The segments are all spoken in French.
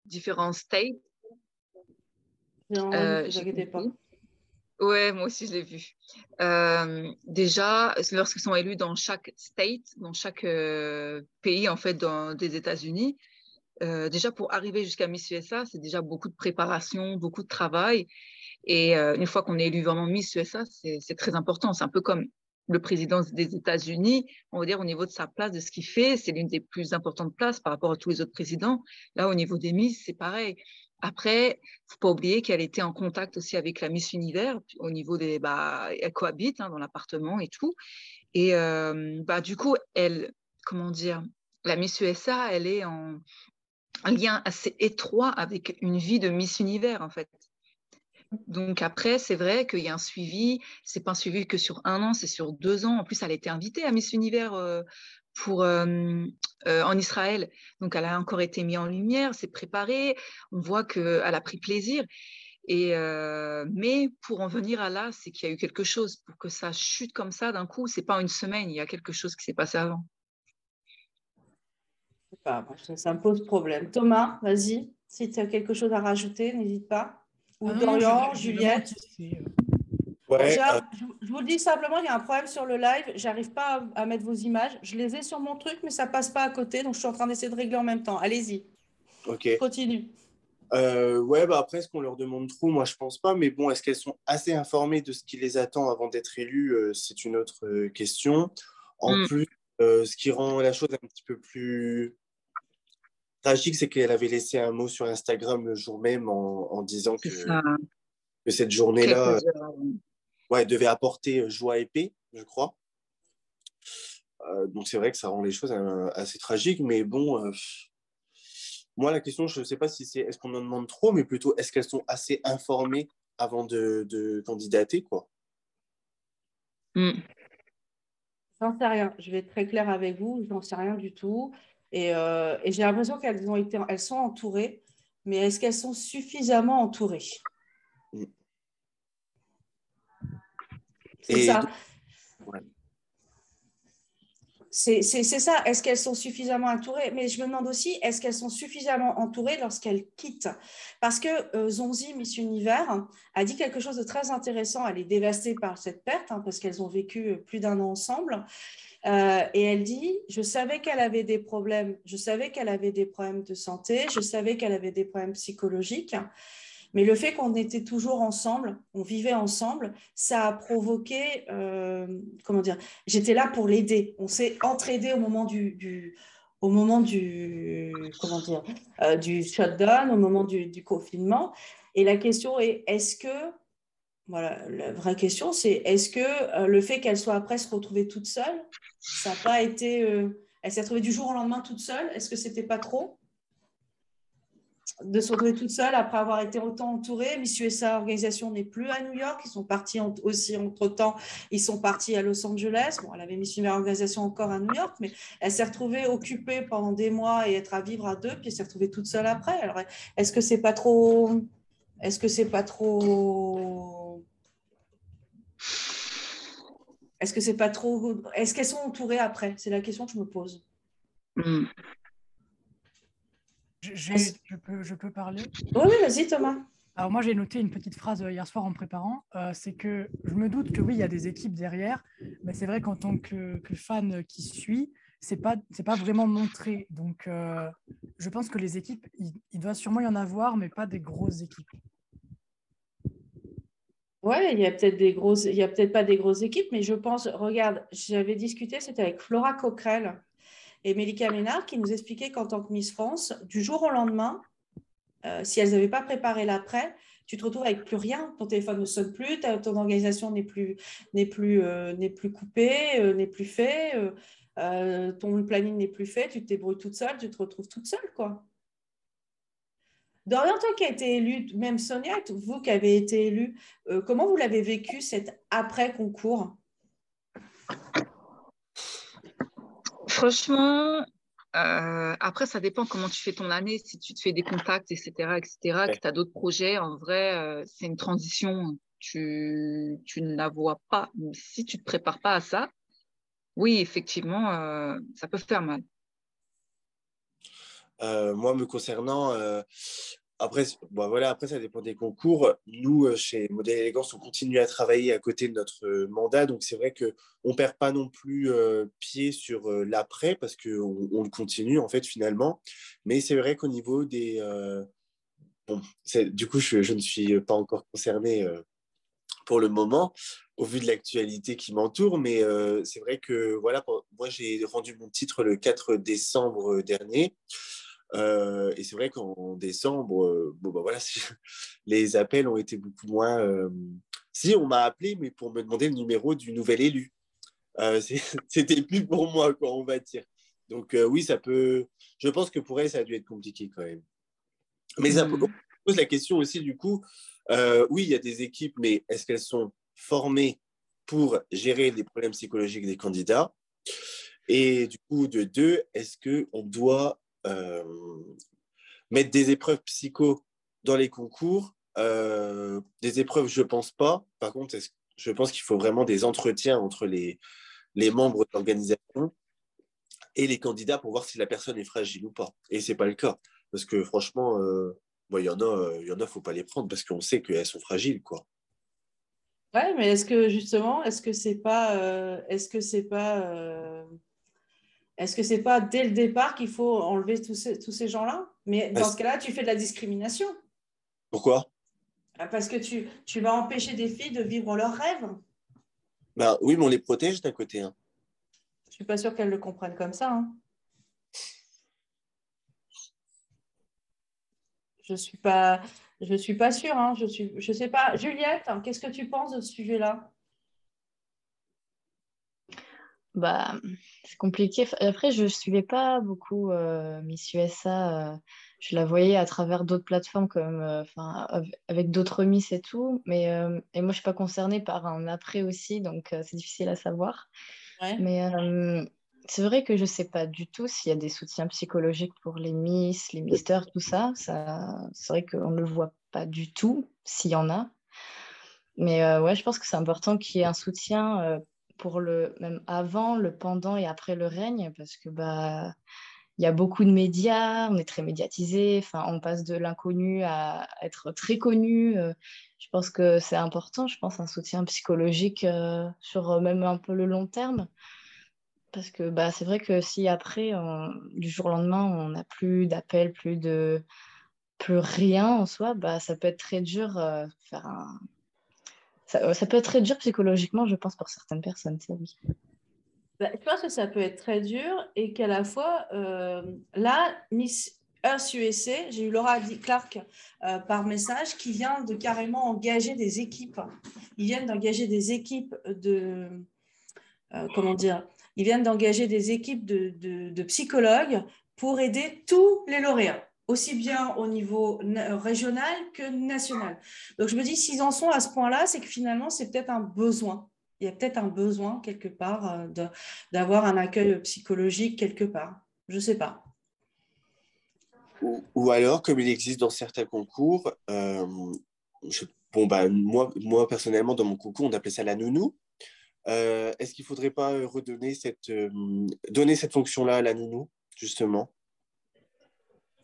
différents states. Non, ne vous J'ai inquiétez pas. compris. Ouais, moi aussi, je l'ai vu. Déjà, lorsqu'ils sont élus dans chaque state, dans chaque pays, en fait, des États-Unis, déjà pour arriver jusqu'à Miss USA, c'est déjà beaucoup de préparation, beaucoup de travail. Et une fois qu'on est élu vraiment Miss USA, c'est très important. C'est un peu comme le président des États-Unis, on va dire au niveau de sa place, de ce qu'il fait, c'est l'une des plus importantes places par rapport à tous les autres présidents. Là, au niveau des Miss, c'est pareil. Après, faut pas oublier qu'elle était en contact aussi avec la Miss Univers au niveau des, elle cohabite dans l'appartement et tout. Et du coup, elle, comment dire, la Miss USA, elle est en un lien assez étroit avec une vie de Miss Univers en fait. Donc après, c'est vrai qu'il y a un suivi. C'est pas un suivi que sur 1 an, c'est sur 2 ans. En plus, elle a été invitée à Miss Univers en Israël. Donc elle a encore été mise en lumière, c'est préparé. On voit qu'elle a pris plaisir. Et mais pour en venir à là, c'est qu'il y a eu quelque chose. Pour que ça chute comme ça d'un coup, c'est pas une semaine. Il y a quelque chose qui s'est passé avant. Ça me pose problème. Thomas, vas-y. Si tu as quelque chose à rajouter, n'hésite pas. Ou Ah non, Dorian, j'ai vraiment Juliette. apprécié. Bon, Ouais, je vous le dis simplement, il y a un problème sur le live. J'arrive pas à mettre vos images. Je les ai sur mon truc, mais ça passe pas à côté. Donc, je suis en train d'essayer de régler en même temps. Allez-y, ok. continue. Ouais, après, est-ce qu'on leur demande trop? Moi, je pense pas. Mais bon, est-ce qu'elles sont assez informées de ce qui les attend avant d'être élues? C'est une autre question. En plus, ce qui rend la chose un petit peu plus tragique, c'est qu'elle avait laissé un mot sur Instagram le jour même en disant C'est ça. que cette journée-là Quelques heures avant. devait apporter joie et paix, je crois. Donc c'est vrai que ça rend les choses assez tragiques, mais bon, moi la question, je ne sais pas si c'est est-ce qu'on en demande trop, mais plutôt est-ce qu'elles sont assez informées avant de candidater, quoi. Mm. J'en sais rien. Je vais être très claire avec vous. J'en sais rien du tout. Et j'ai l'impression elles sont entourées, mais est-ce qu'elles sont suffisamment entourées? Mm. C'est ça. Donc, ouais. C'est ça. Est-ce qu'elles sont suffisamment entourées? Mais je me demande aussi, est-ce qu'elles sont suffisamment entourées lorsqu'elles quittent? Parce que Zonzi, Miss Univers, a dit quelque chose de très intéressant. Elle est dévastée par cette perte, parce qu'elles ont vécu plus d'1 an ensemble. Et elle dit, je savais qu'elle avait des problèmes, je savais qu'elle avait des problèmes de santé, je savais qu'elle avait des problèmes psychologiques, mais le fait qu'on était toujours ensemble, on vivait ensemble, ça a provoqué, comment dire, j'étais là pour l'aider. On s'est entraidé au moment comment dire, du shutdown, au moment du confinement. Et la question est, voilà, la vraie question, c'est est-ce que le fait qu'elle soit après se retrouver toute seule, ça n'a pas été. Elle s'est retrouvée du jour au lendemain toute seule. Est-ce que c'était pas trop de se retrouver toute seule après avoir été autant entourée? Miss USA organisation n'est plus à New York. Ils sont partis aussi entre-temps. Ils sont partis à Los Angeles. Bon, elle avait Miss Univers organisation encore à New York, mais elle s'est retrouvée occupée pendant des mois et être à vivre à deux, puis elle s'est retrouvée toute seule après. Alors, est-ce que c'est pas trop. Est-ce que c'est pas trop. Est-ce que c'est pas trop. Est-ce qu'elles sont entourées après? C'est la question que je me pose. Mm. Je peux parler? Oui, vas-y, Thomas. Alors moi, j'ai noté une petite phrase hier soir en préparant. C'est que je me doute que oui, il y a des équipes derrière, mais c'est vrai qu'en tant que fan qui suit, c'est pas vraiment montré. Donc, je pense que les équipes, il doit sûrement y en avoir, mais pas des grosses équipes. Ouais, il y a peut-être pas des grosses équipes, mais je pense, regarde, j'avais discuté, c'était avec Flora Coquerel et Mélika Ménard qui nous expliquaient qu'en tant que Miss France, du jour au lendemain, si elles n'avaient pas préparé l'après, tu te retrouves avec plus rien. Ton téléphone ne sonne plus, ton organisation n'est plus coupée, n'est plus fait, ton planning n'est plus fait, tu te débrouilles toute seule, tu te retrouves toute seule, quoi. Dorian, toi qui as été élue, même Sonia, vous qui avez été élue, comment vous l'avez vécu cet après-concours? Franchement, après, ça dépend comment tu fais ton année, si tu te fais des contacts, etc., que Ouais. tu as d'autres projets. En vrai, c'est une transition. Tu ne la vois pas. Si tu ne te prépares pas à ça, oui, effectivement, ça peut faire mal. Moi, me concernant, après, bon, voilà, après, ça dépend des concours. Nous, chez Modèle Élégance, on continue à travailler à côté de notre mandat. Donc, c'est vrai qu'on ne perd pas non plus pied sur l'après parce qu'on le continue, en fait, finalement. Mais c'est vrai qu'au niveau des... bon, du coup, je ne suis pas encore concerné pour le moment, au vu de l'actualité qui m'entoure. Mais c'est vrai que, voilà, moi, j'ai rendu mon titre le 4 décembre dernier. Et c'est vrai qu'en décembre, bon, bah, voilà, les appels ont été beaucoup moins. Si, on m'a appelé, mais pour me demander le numéro du nouvel élu. C'était plus pour moi, quoi, on va dire. Donc, oui, ça peut. Je pense que pour elle, ça a dû être compliqué quand même. Mais ça pose la question aussi, du coup. Oui, il y a des équipes, mais est-ce qu'elles sont formées pour gérer les problèmes psychologiques des candidats? Et du coup, de deux, est-ce qu'on doit mettre des épreuves psycho dans les concours? Des épreuves, je pense pas. Par contre, je pense qu'il faut vraiment des entretiens entre les membres de l'organisation et les candidats pour voir si la personne est fragile ou pas. Et c'est pas le cas. Parce que franchement, il y en a, faut pas les prendre parce qu'on sait qu'elles sont fragiles, quoi. Ouais, mais est-ce que justement, est-ce que c'est pas dès le départ qu'il faut enlever tous ces gens-là? Mais dans ce cas-là, tu fais de la discrimination. Pourquoi? Parce que tu vas empêcher des filles de vivre leurs rêves. Ben, oui, mais on les protège d'un côté. Hein. Je suis pas sûre qu'elles le comprennent comme ça. Hein. Je suis pas sûre. Hein. Je sais pas. Juliette, qu'est-ce que tu penses de ce sujet-là? Bah, c'est compliqué. Après, je ne suivais pas beaucoup Miss USA. Je la voyais à travers d'autres plateformes comme, avec d'autres Miss et tout. Et moi, je ne suis pas concernée par un après aussi, donc c'est difficile à savoir. Ouais. Mais c'est vrai que je ne sais pas du tout s'il y a des soutiens psychologiques pour les Miss, les Misters, tout ça. C'est vrai qu'on ne le voit pas du tout, s'il y en a. Mais ouais, je pense que c'est important qu'il y ait un soutien pour même avant, le pendant et après le règne, parce que bah il y a beaucoup de médias, on est très médiatisé, enfin on passe de l'inconnu à être très connu. Je pense que c'est important, je pense un soutien psychologique sur même un peu le long terme, parce que bah c'est vrai que si après du jour au lendemain on n'a plus d'appels, plus rien en soi, bah ça peut être très dur faire un ça peut être très dur psychologiquement, je pense, pour certaines personnes, ça oui. Bah, je pense que ça peut être très dur et qu'à la fois, là, Miss Earth USA, j'ai eu Laura Clark par message qui vient de carrément engager des équipes. Ils viennent d'engager des équipes comment dire, ils viennent d'engager des équipes de psychologues pour aider tous les lauréats, aussi bien au niveau régional que national. Donc, je me dis, s'ils en sont à ce point-là, c'est que finalement, c'est peut-être un besoin. Il y a peut-être un besoin quelque part d'avoir un accueil psychologique quelque part. Je ne sais pas. Ou alors, comme il existe dans certains concours, bon, bah, moi, personnellement, dans mon concours, on appelait ça la nounou. Est-ce qu'il ne faudrait pas donner cette fonction-là à la nounou, justement?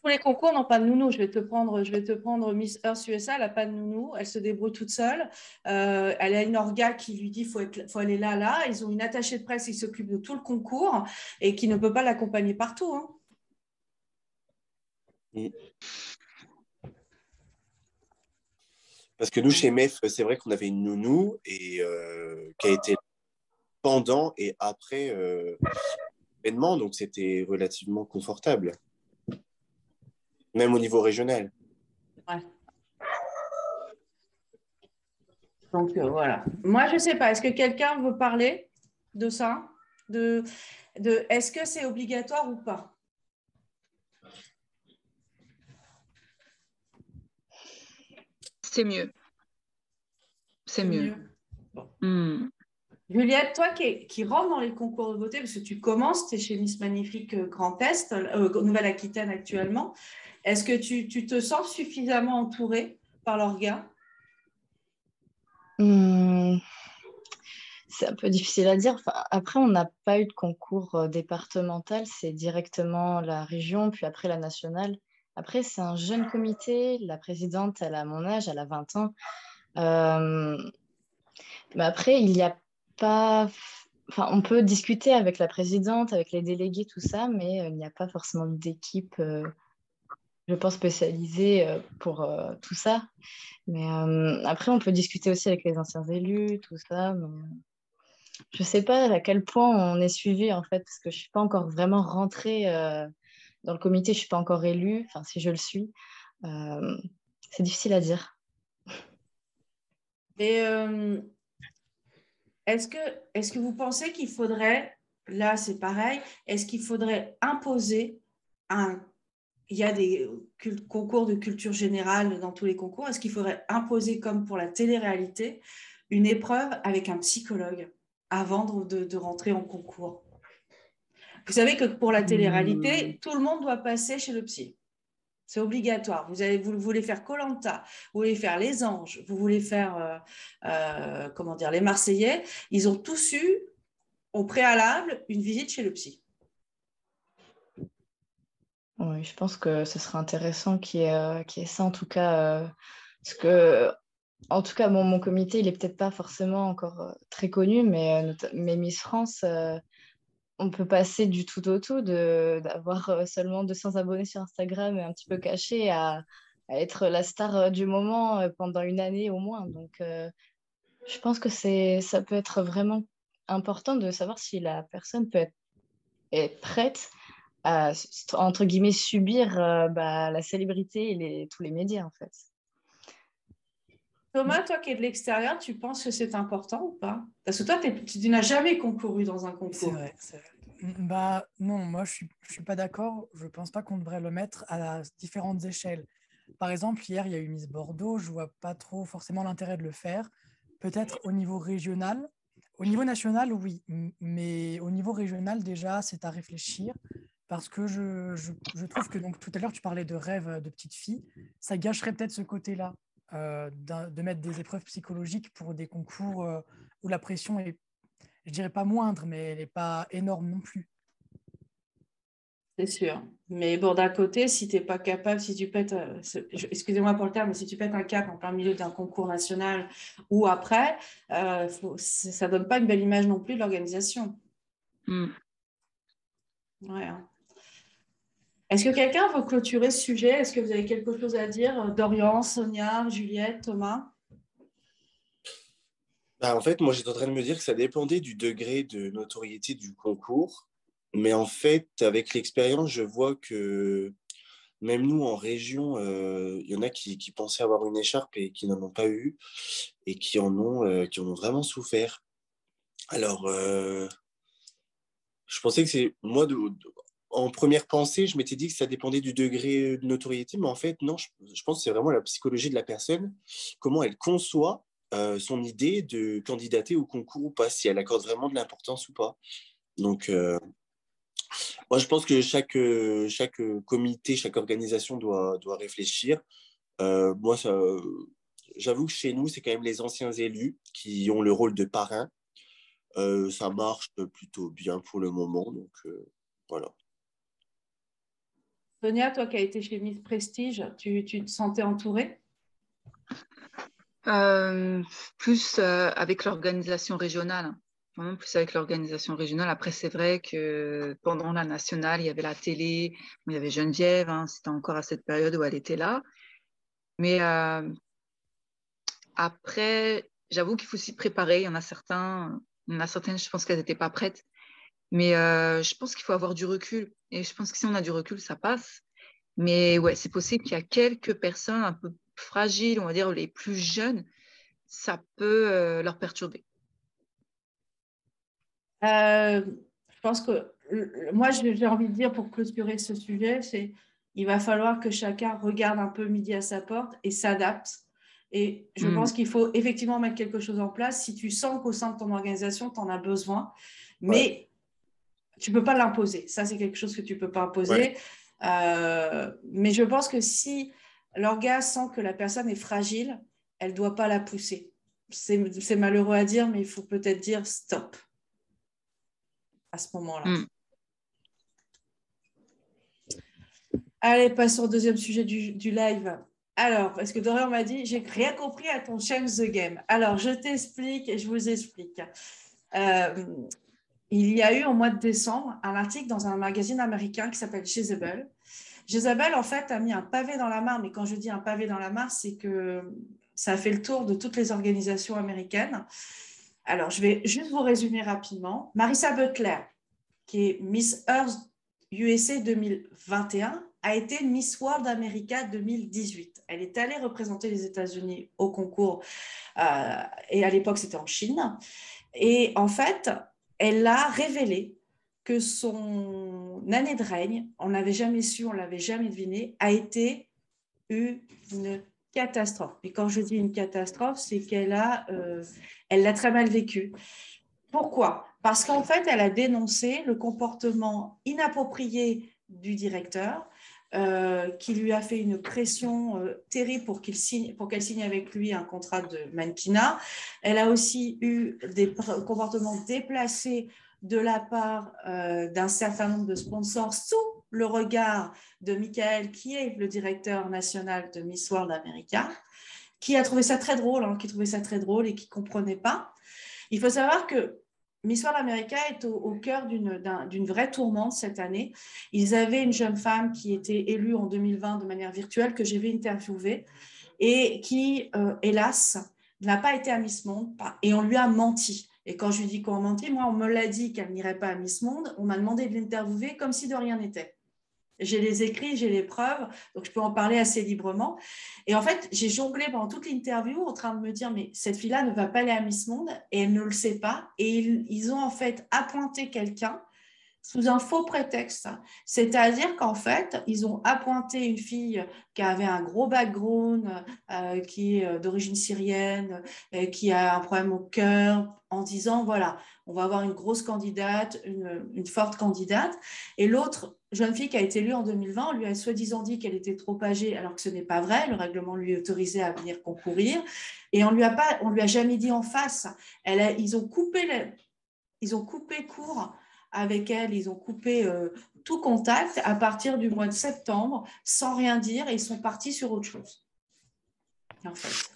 Tous les concours n'ont pas de nounou. Je vais te prendre Miss Earth USA, elle n'a pas de nounou. Elle se débrouille toute seule. Elle a une orga qui lui dit faut aller là, là. Ils ont une attachée de presse qui s'occupe de tout le concours et qui ne peut pas l'accompagner partout. Hein. Mm. Parce que nous, chez MEF, c'est vrai qu'on avait une nounou et qui a été pendant et après l'événement, donc c'était relativement confortable, même au niveau régional. Ouais. Donc voilà. Moi, je ne sais pas. Est-ce que quelqu'un veut parler de ça est-ce que c'est obligatoire ou pas? C'est mieux. C'est mieux. Bon. Juliette, toi qui rentre dans les concours de beauté, parce que tu commences, tu es chez Miss Magnifique Grand Est, Nouvelle-Aquitaine actuellement, est-ce que tu te sens suffisamment entourée par l'orga? c'est un peu difficile à dire. Enfin, après, on n'a pas eu de concours départemental, c'est directement la région, puis après la nationale. Après, c'est un jeune comité. La présidente, elle a mon âge, elle a 20 ans. Euh, mais après, il n'y a pas... Enfin, on peut discuter avec la présidente, avec les délégués, tout ça, mais il n'y a pas forcément d'équipe, je pense, spécialisée pour tout ça. Mais après, on peut discuter aussi avec les anciens élus, tout ça. Mais je ne sais pas à quel point on est suivi, en fait, parce que je ne suis pas encore vraiment rentrée dans le comité, je ne suis pas encore élue, enfin, si je le suis. Euh, c'est difficile à dire. Et est-ce que vous pensez qu'il faudrait, là c'est pareil, est-ce qu'il faudrait imposer il y a des concours de culture générale dans tous les concours, est-ce qu'il faudrait imposer, comme pour la télé-réalité, une épreuve avec un psychologue avant de rentrer en concours? Vous savez que pour la télé-réalité, tout le monde doit passer chez le psy. C'est obligatoire. Vous voulez faire koh, vous voulez faire Les Anges, vous voulez faire comment dire, les Marseillais. Ils ont tous eu au préalable une visite chez le psy. Oui, je pense que ce serait intéressant qu'il y ait ça, en tout cas, parce que, en tout cas, mon comité, il est peut-être pas forcément encore très connu, mais Miss France, on peut passer du tout au tout, d'avoir seulement 200 abonnés sur Instagram et un petit peu caché à être la star du moment pendant une année au moins. Donc, je pense que ça peut être vraiment important de savoir si la personne est prête à, entre guillemets, subir la célébrité et tous les médias, en fait. Thomas, toi qui es de l'extérieur, tu penses que c'est important ou pas? Parce que toi, tu n'as jamais concouru dans un concours. C'est vrai, c'est vrai. Bah, non, moi je suis pas d'accord. Je pense pas qu'on devrait le mettre à différentes échelles. Par exemple, hier, il y a eu Miss Bordeaux. Je vois pas trop forcément l'intérêt de le faire. Peut-être au niveau régional. Au niveau national, oui. Mais au niveau régional, déjà, c'est à réfléchir. Parce que je trouve que, donc, tout à l'heure, tu parlais de rêve de petite fille. Ça gâcherait peut-être ce côté-là, de mettre des épreuves psychologiques pour des concours où la pression est, je dirais pas moindre, mais elle n'est pas énorme non plus. C'est sûr. Mais bon, d'un côté, si tu n'es pas capable, si tu pètes, excusez-moi pour le terme, mais si tu pètes un câble en plein milieu d'un concours national ou après, ça ne donne pas une belle image non plus de l'organisation. Mm. Ouais, hein. Est-ce que quelqu'un veut clôturer ce sujet? Est-ce que vous avez quelque chose à dire? Dorian, Sonia, Juliette, Thomas? Bah, en fait, moi, j'étais en train de me dire que ça dépendait du degré de notoriété du concours. Mais en fait, avec l'expérience, je vois que même nous, en région, il y en a qui pensaient avoir une écharpe et qui n'en ont pas eu et qui en ont vraiment souffert. Alors, je pensais que c'est... Moi, en première pensée, je m'étais dit que ça dépendait du degré de notoriété, mais en fait, non, je pense que c'est vraiment la psychologie de la personne, comment elle conçoit son idée de candidater au concours ou pas, si elle accorde vraiment de l'importance ou pas. Donc, moi, je pense que chaque comité, chaque organisation doit réfléchir. Moi, j'avoue que chez nous, c'est quand même les anciens élus qui ont le rôle de parrain. Ça marche plutôt bien pour le moment, donc voilà. Sonia, toi qui as été chez Miss Prestige, tu te sentais entourée? Euh, Plus avec l'organisation régionale. Vraiment plus avec l'organisation régionale. Après, c'est vrai que pendant la nationale, il y avait la télé, il y avait Geneviève, hein, c'était encore à cette période où elle était là. Mais après, j'avoue qu'il faut s'y préparer. Il y en a certaines, je pense qu'elles n'étaient pas prêtes. Mais je pense qu'il faut avoir du recul. Et je pense que si on a du recul, ça passe. Mais ouais, c'est possible qu'il y a quelques personnes un peu fragiles, on va dire les plus jeunes, ça peut leur perturber. Je pense que moi, j'ai envie de dire pour clôturer ce sujet, c'est il va falloir que chacun regarde un peu midi à sa porte et s'adapte. Et je pense qu'il faut effectivement mettre quelque chose en place si tu sens qu'au sein de ton organisation, tu en as besoin. Mais Ouais. tu ne peux pas l'imposer. Ça, c'est quelque chose que tu ne peux pas imposer. Ouais. Mais je pense que si l'orga sent que la personne est fragile, elle ne doit pas la pousser. c'est malheureux à dire, mais il faut peut-être dire stop à ce moment-là. Allez, passons au deuxième sujet du live. Alors, parce que Dorian m'a dit, j'ai rien compris à ton Change the Game. Alors, je t'explique et je vous explique. Il y a eu au mois de décembre un article dans un magazine américain qui s'appelle Jezebel. Jezebel, en fait, a mis un pavé dans la mare, mais quand je dis un pavé dans la mare, c'est que ça a fait le tour de toutes les organisations américaines. Alors, je vais juste vous résumer rapidement. Marissa Butler, qui est Miss Earth USA 2021, a été Miss World America 2018. Elle est allée représenter les États-Unis au concours, et à l'époque, c'était en Chine. Et en fait, elle a révélé que son année de règne, on ne l'avait jamais su, on ne l'avait jamais deviné, a été une catastrophe. Et quand je dis une catastrophe, c'est qu'elle l'a très mal vécu. Pourquoi? Parce qu'en fait, elle a dénoncé le comportement inapproprié du directeur, qui lui a fait une pression terrible pour qu'elle signe avec lui un contrat de mannequinat. Elle a aussi eu des comportements déplacés de la part d'un certain nombre de sponsors sous le regard de Michael, qui est le directeur national de Miss World America, qui a trouvé ça très drôle, et qui ne comprenait pas. Il faut savoir que Miss World America est au cœur d'une vraie tourmente cette année. Ils avaient une jeune femme qui était élue en 2020 de manière virtuelle, que j'ai vu interviewer, et qui, hélas, n'a pas été à Miss Monde, et on lui a menti. Et quand je lui dis qu'on mentit, moi, on me l'a dit qu'elle n'irait pas à Miss Monde, on m'a demandé de l'interviewer comme si de rien n'était. J'ai les écrits, j'ai les preuves, donc je peux en parler assez librement. Et en fait, j'ai jonglé pendant toute l'interview en train de me dire, mais cette fille-là ne va pas aller à Miss Monde et elle ne le sait pas. Et ils ont en fait appointé quelqu'un sous un faux prétexte. C'est-à-dire qu'en fait, ils ont appointé une fille qui avait un gros background, qui est d'origine syrienne, qui a un problème au cœur, en disant, voilà, on va avoir une grosse candidate, une forte candidate. Et l'autre jeune fille qui a été élue en 2020, on lui a soi-disant dit qu'elle était trop âgée, alors que ce n'est pas vrai. Le règlement lui autorisait à venir concourir. Et on lui a jamais dit en face. Ils ont coupé court avec elle, ils ont coupé tout contact à partir du mois de septembre, sans rien dire, et ils sont partis sur autre chose, en fait.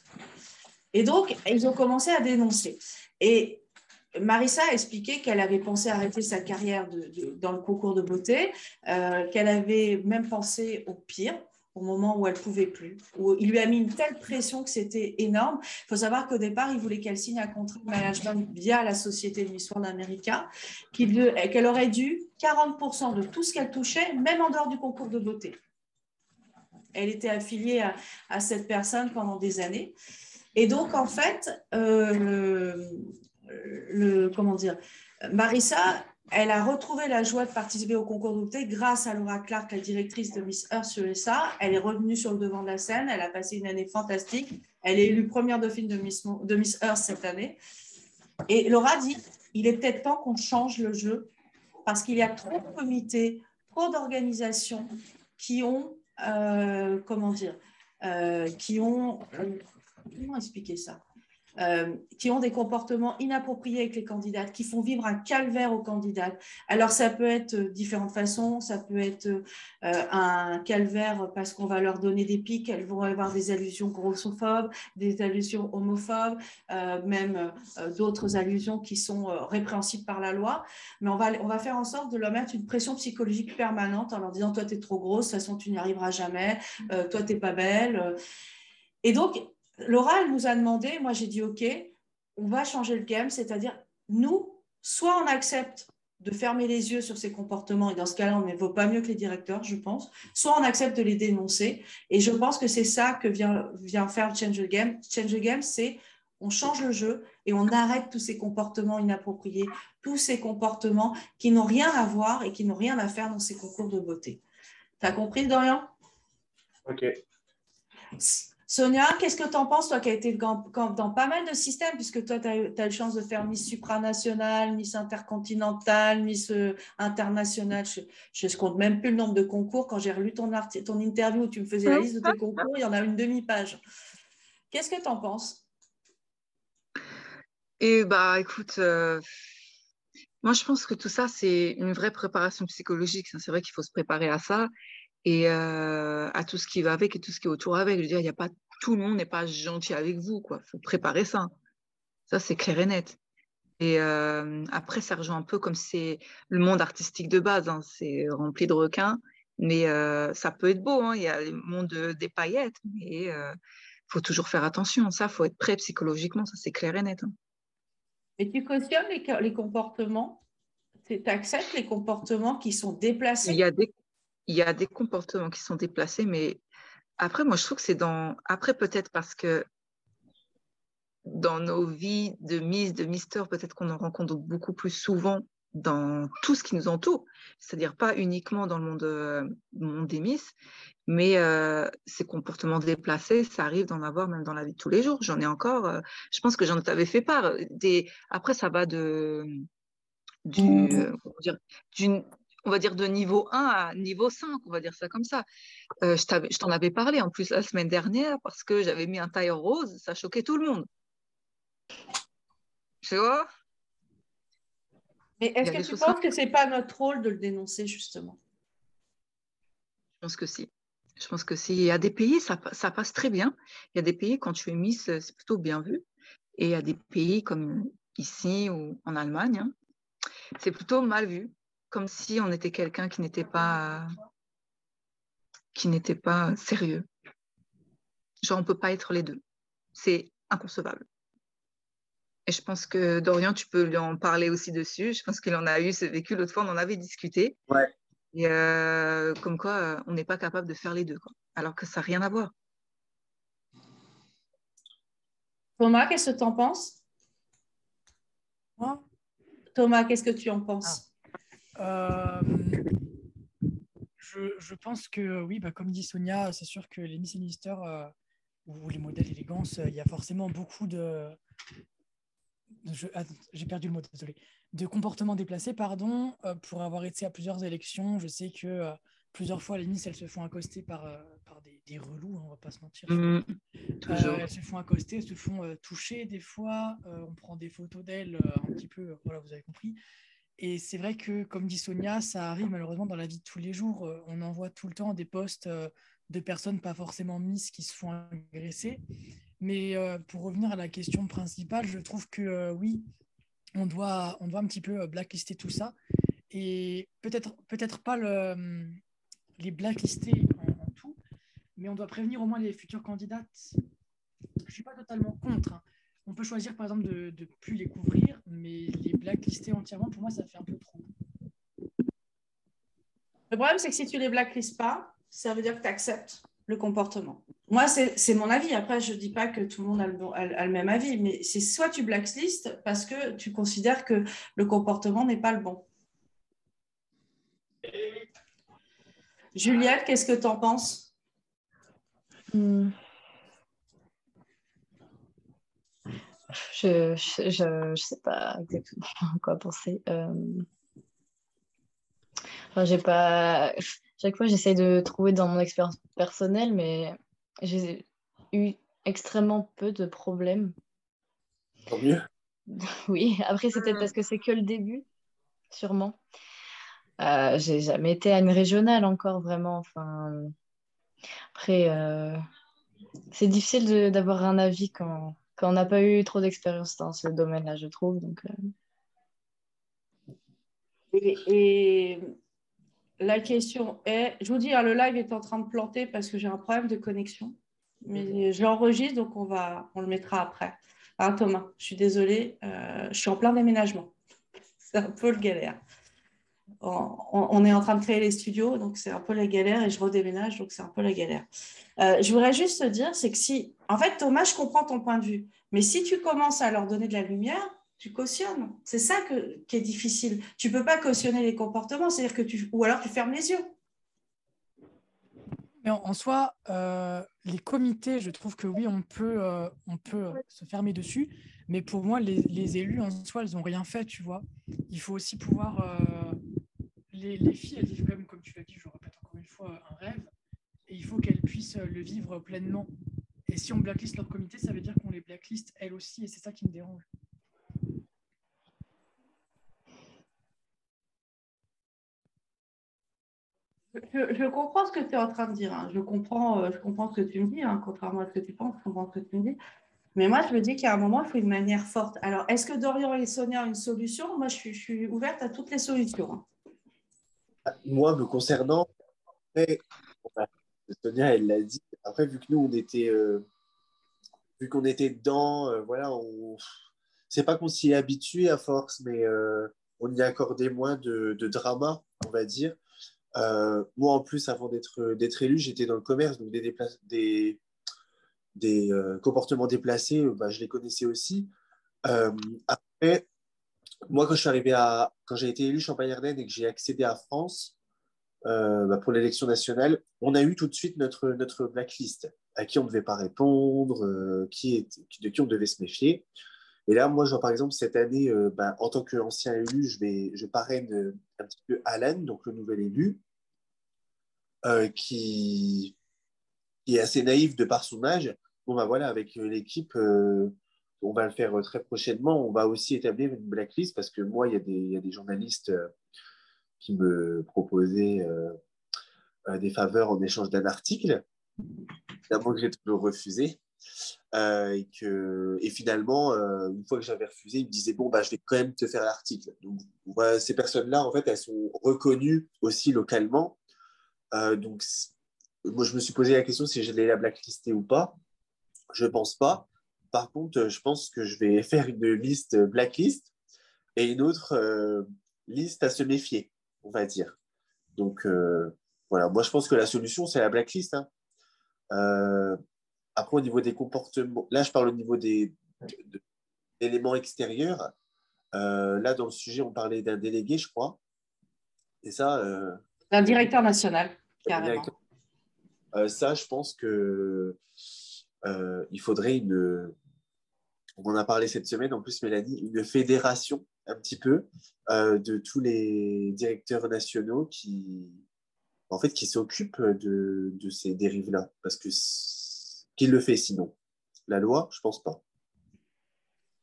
Et donc, ils ont commencé à dénoncer. Et Marissa a expliqué qu'elle avait pensé arrêter sa carrière dans le concours de beauté, qu'elle avait même pensé au pire, au moment où elle ne pouvait plus, où il lui a mis une telle pression que c'était énorme. Il faut savoir qu'au départ, il voulait qu'elle signe un contrat de management via la société de Miss World America, qu'elle aurait dû 40% de tout ce qu'elle touchait, même en dehors du concours de beauté. Elle était affiliée à cette personne pendant des années. Et donc, en fait, Marissa, elle a retrouvé la joie de participer au concours de beauté grâce à Laura Clark, la directrice de Miss Earth USA. Elle est revenue sur le devant de la scène. Elle a passé une année fantastique. Elle est élue première dauphine de Miss Earth cette année. Et Laura dit, il est peut-être temps qu'on change le jeu parce qu'il y a trop de comités, trop d'organisations qui ont, comment expliquer ça, qui ont des comportements inappropriés avec les candidates, qui font vivre un calvaire aux candidates. Alors, ça peut être différentes façons, ça peut être un calvaire parce qu'on va leur donner des pics, elles vont avoir des allusions grossophobes, des allusions homophobes, même d'autres allusions qui sont répréhensibles par la loi. Mais on va faire en sorte de leur mettre une pression psychologique permanente en leur disant « toi, tu es trop grosse, de toute façon, tu n'y arriveras jamais, toi, tu n'es pas belle ». Et donc, Laura, elle nous a demandé, moi j'ai dit ok, on va changer le game, c'est-à-dire nous, soit on accepte de fermer les yeux sur ces comportements, et dans ce cas-là, on ne vaut pas mieux que les directeurs, je pense, soit on accepte de les dénoncer, et je pense que c'est ça que vient faire Change the Game. Change the Game, c'est on change le jeu et on arrête tous ces comportements inappropriés, tous ces comportements qui n'ont rien à voir et qui n'ont rien à faire dans ces concours de beauté. T'as compris, Dorian? Ok. Sonia, qu'est-ce que tu en penses, toi qui as été dans pas mal de systèmes, puisque toi, tu as eu la chance de faire Miss supranationale, Miss intercontinentale, Miss internationale. Je ne compte même plus le nombre de concours. Quand j'ai relu ton interview où tu me faisais la liste de tes concours, il y en a une demi-page. Qu'est-ce que tu en penses? Et bah, écoute, moi, je pense que tout ça, c'est une vraie préparation psychologique. C'est vrai qu'il faut se préparer à ça et à tout ce qui va avec et tout ce qui est autour avec. Je veux dire, il y a pas, tout le monde n'est pas gentil avec vous, quoi. Il faut préparer ça. Ça, c'est clair et net. Et après, ça rejoint un peu comme c'est le monde artistique de base, hein. C'est rempli de requins, mais ça peut être beau, hein. Il y a le monde des paillettes, mais faut toujours faire attention. Ça, faut être prêt psychologiquement, ça, c'est clair et net, hein. Et tu cautionnes les comportements? Tu acceptes les comportements qui sont Il déplacés? y a des, il y a des comportements qui sont déplacés, mais après, moi, je trouve que c'est dans... Après, peut-être parce que dans nos vies de Miss, de Mister, peut-être qu'on en rencontre beaucoup plus souvent dans tout ce qui nous entoure, c'est-à-dire pas uniquement dans le monde des Miss, mais ces comportements déplacés, ça arrive d'en avoir même dans la vie de tous les jours. J'en ai encore, je pense que j'en avais fait part. Après, ça va comment dire, d'une, on va dire de niveau 1 à niveau 5, on va dire ça comme ça. Je t'en avais parlé en plus la semaine dernière parce que j'avais mis un tailleur rose, ça choquait tout le monde. Tu vois? Mais Il y est-ce a que des tu choses comme penses que ce n'est pas notre rôle de le dénoncer, justement? Je pense que si. Je pense que si. Il y a des pays, ça passe très bien. Il y a des pays, quand tu es Miss, c'est plutôt bien vu. Et il y a des pays comme ici ou en Allemagne, hein, c'est plutôt mal vu. Comme si on était quelqu'un qui n'était pas sérieux. Genre, on ne peut pas être les deux. C'est inconcevable. Et je pense que Dorian, tu peux lui en parler aussi dessus. Je pense qu'il en a eu ce vécu l'autre fois, on en avait discuté. Ouais. Et comme quoi, on n'est pas capable de faire les deux, quoi. Alors que ça n'a rien à voir. Thomas, qu'est-ce que tu en penses? Moi, Thomas, qu'est-ce que tu en penses? euh, je pense que oui, bah, comme dit Sonia, c'est sûr que les Miss et Mister ou les modèles élégance, il y a forcément beaucoup j'ai perdu le mot, désolé, de comportements déplacés, pardon, pour avoir été à plusieurs élections. Je sais que plusieurs fois, les Miss, elles se font accoster par des relous, hein, on va pas se mentir. Toujours. Elles se font accoster, elles se font toucher des fois. On prend des photos d'elles un petit peu, voilà, vous avez compris. Et c'est vrai que, comme dit Sonia, ça arrive malheureusement dans la vie de tous les jours. On en voit tout le temps des posts de personnes pas forcément Miss qui se font agresser. Mais pour revenir à la question principale, je trouve que oui, on doit un petit peu blacklister tout ça. Et peut-être pas les blacklister en tout, mais on doit prévenir au moins les futures candidates. Je ne suis pas totalement contre, hein. On peut choisir par exemple de ne plus les couvrir, mais les blacklister entièrement, pour moi, ça fait un peu trop. Le problème, c'est que si tu ne les blacklistes pas, ça veut dire que tu acceptes le comportement. Moi, c'est mon avis. Après, je ne dis pas que tout le monde a le même avis, mais c'est soit tu blacklistes parce que tu considères que le comportement n'est pas le bon. Juliette, qu'est-ce que tu en penses? Je sais pas exactement quoi penser. Enfin, j'ai pas. Chaque fois, j'essaie de trouver dans mon expérience personnelle, mais j'ai eu extrêmement peu de problèmes. Tant mieux. Oui, après, c'est peut-être parce que c'est que le début, sûrement. J'ai jamais été à une régionale encore, vraiment. Enfin, après, c'est difficile d'avoir un avis quand on n'a pas eu trop d'expérience dans ce domaine-là, je trouve. Donc, Et la question est, je vous dis, hein, le live est en train de planter parce que j'ai un problème de connexion, mais je l'enregistre, donc on le mettra après. Hein, Thomas, je suis désolée, je suis en plein déménagement. C'est un peu le galère. On est en train de créer les studios, donc c'est un peu la galère, et je redéménage, donc c'est un peu la galère. Je voudrais juste te dire, c'est que si, en fait, Thomas, je comprends ton point de vue, mais si tu commences à leur donner de la lumière, tu cautionnes. C'est ça qui est difficile. Tu ne peux pas cautionner les comportements, c'est-à-dire que ou alors tu fermes les yeux. Mais en soi, les comités, je trouve que oui, on peut se fermer dessus. Mais pour moi, les élus, en soi, elles n'ont rien fait, tu vois. Il faut aussi pouvoir... les filles, elles vivent quand même, comme tu l'as dit, je le répète encore une fois, un rêve. Et il faut qu'elles puissent le vivre pleinement. Et si on blacklist leur comité, ça veut dire qu'on les blacklist elles aussi. Et c'est ça qui me dérange. Je comprends ce que tu es en train de dire. Hein. Je comprends ce que tu me dis, hein, contrairement à ce que tu penses, je comprends ce que tu me dis. Mais moi, je me dis qu'à un moment, il faut une manière forte. Alors, est-ce que Dorian et Sonia ont une solution? Moi, je suis ouverte à toutes les solutions. Hein. Moi, me concernant, après, enfin, Sonia, elle l'a dit. Après, vu que nous, vu qu'on était dedans, voilà, c'est pas qu'on s'y est habitué à force, mais on y accordait moins de drama, on va dire. Moi, en plus, avant d'être élu, j'étais dans le commerce, donc des comportements déplacés, bah, je les connaissais aussi. Euh, Après, moi, quand j'ai été élu Champagne-Ardenne et que j'ai accédé à France bah, pour l'élection nationale, on a eu tout de suite notre blacklist, à qui on ne devait pas répondre, de qui on devait se méfier. Et là, moi, genre, par exemple, cette année, bah, en tant qu'ancien élu, je parraine un petit peu Alan, donc le nouvel élu, euh, qui, qui est assez naïf de par son âge. Bon, bah voilà, avec l'équipe, on va le faire très prochainement. On va aussi établir une blacklist parce que moi, il y a des journalistes qui me proposaient des faveurs en échange d'un article, d'abord que j'ai toujours refusé. Et finalement, une fois que j'avais refusé, ils me disaient, bon, bah, je vais quand même te faire l'article. Donc, voilà, ces personnes-là, en fait, elles sont reconnues aussi localement. Donc, moi, je me suis posé la question si j'allais la blacklister ou pas. Je pense pas. Par contre, je pense que je vais faire une liste blacklist et une autre liste à se méfier, on va dire. Donc, voilà. Moi, je pense que la solution, c'est la blacklist. Hein. Euh, Après, au niveau des comportements, là, je parle au niveau d'éléments extérieurs. Là, dans le sujet, on parlait d'un délégué, je crois. Et ça, Un directeur national, carrément. Ça, je pense que il faudrait on en a parlé cette semaine, en plus, Mélanie, une fédération un petit peu de tous les directeurs nationaux en fait, qui s'occupent de ces dérives-là. Parce que qui le fait sinon? La loi, je pense pas.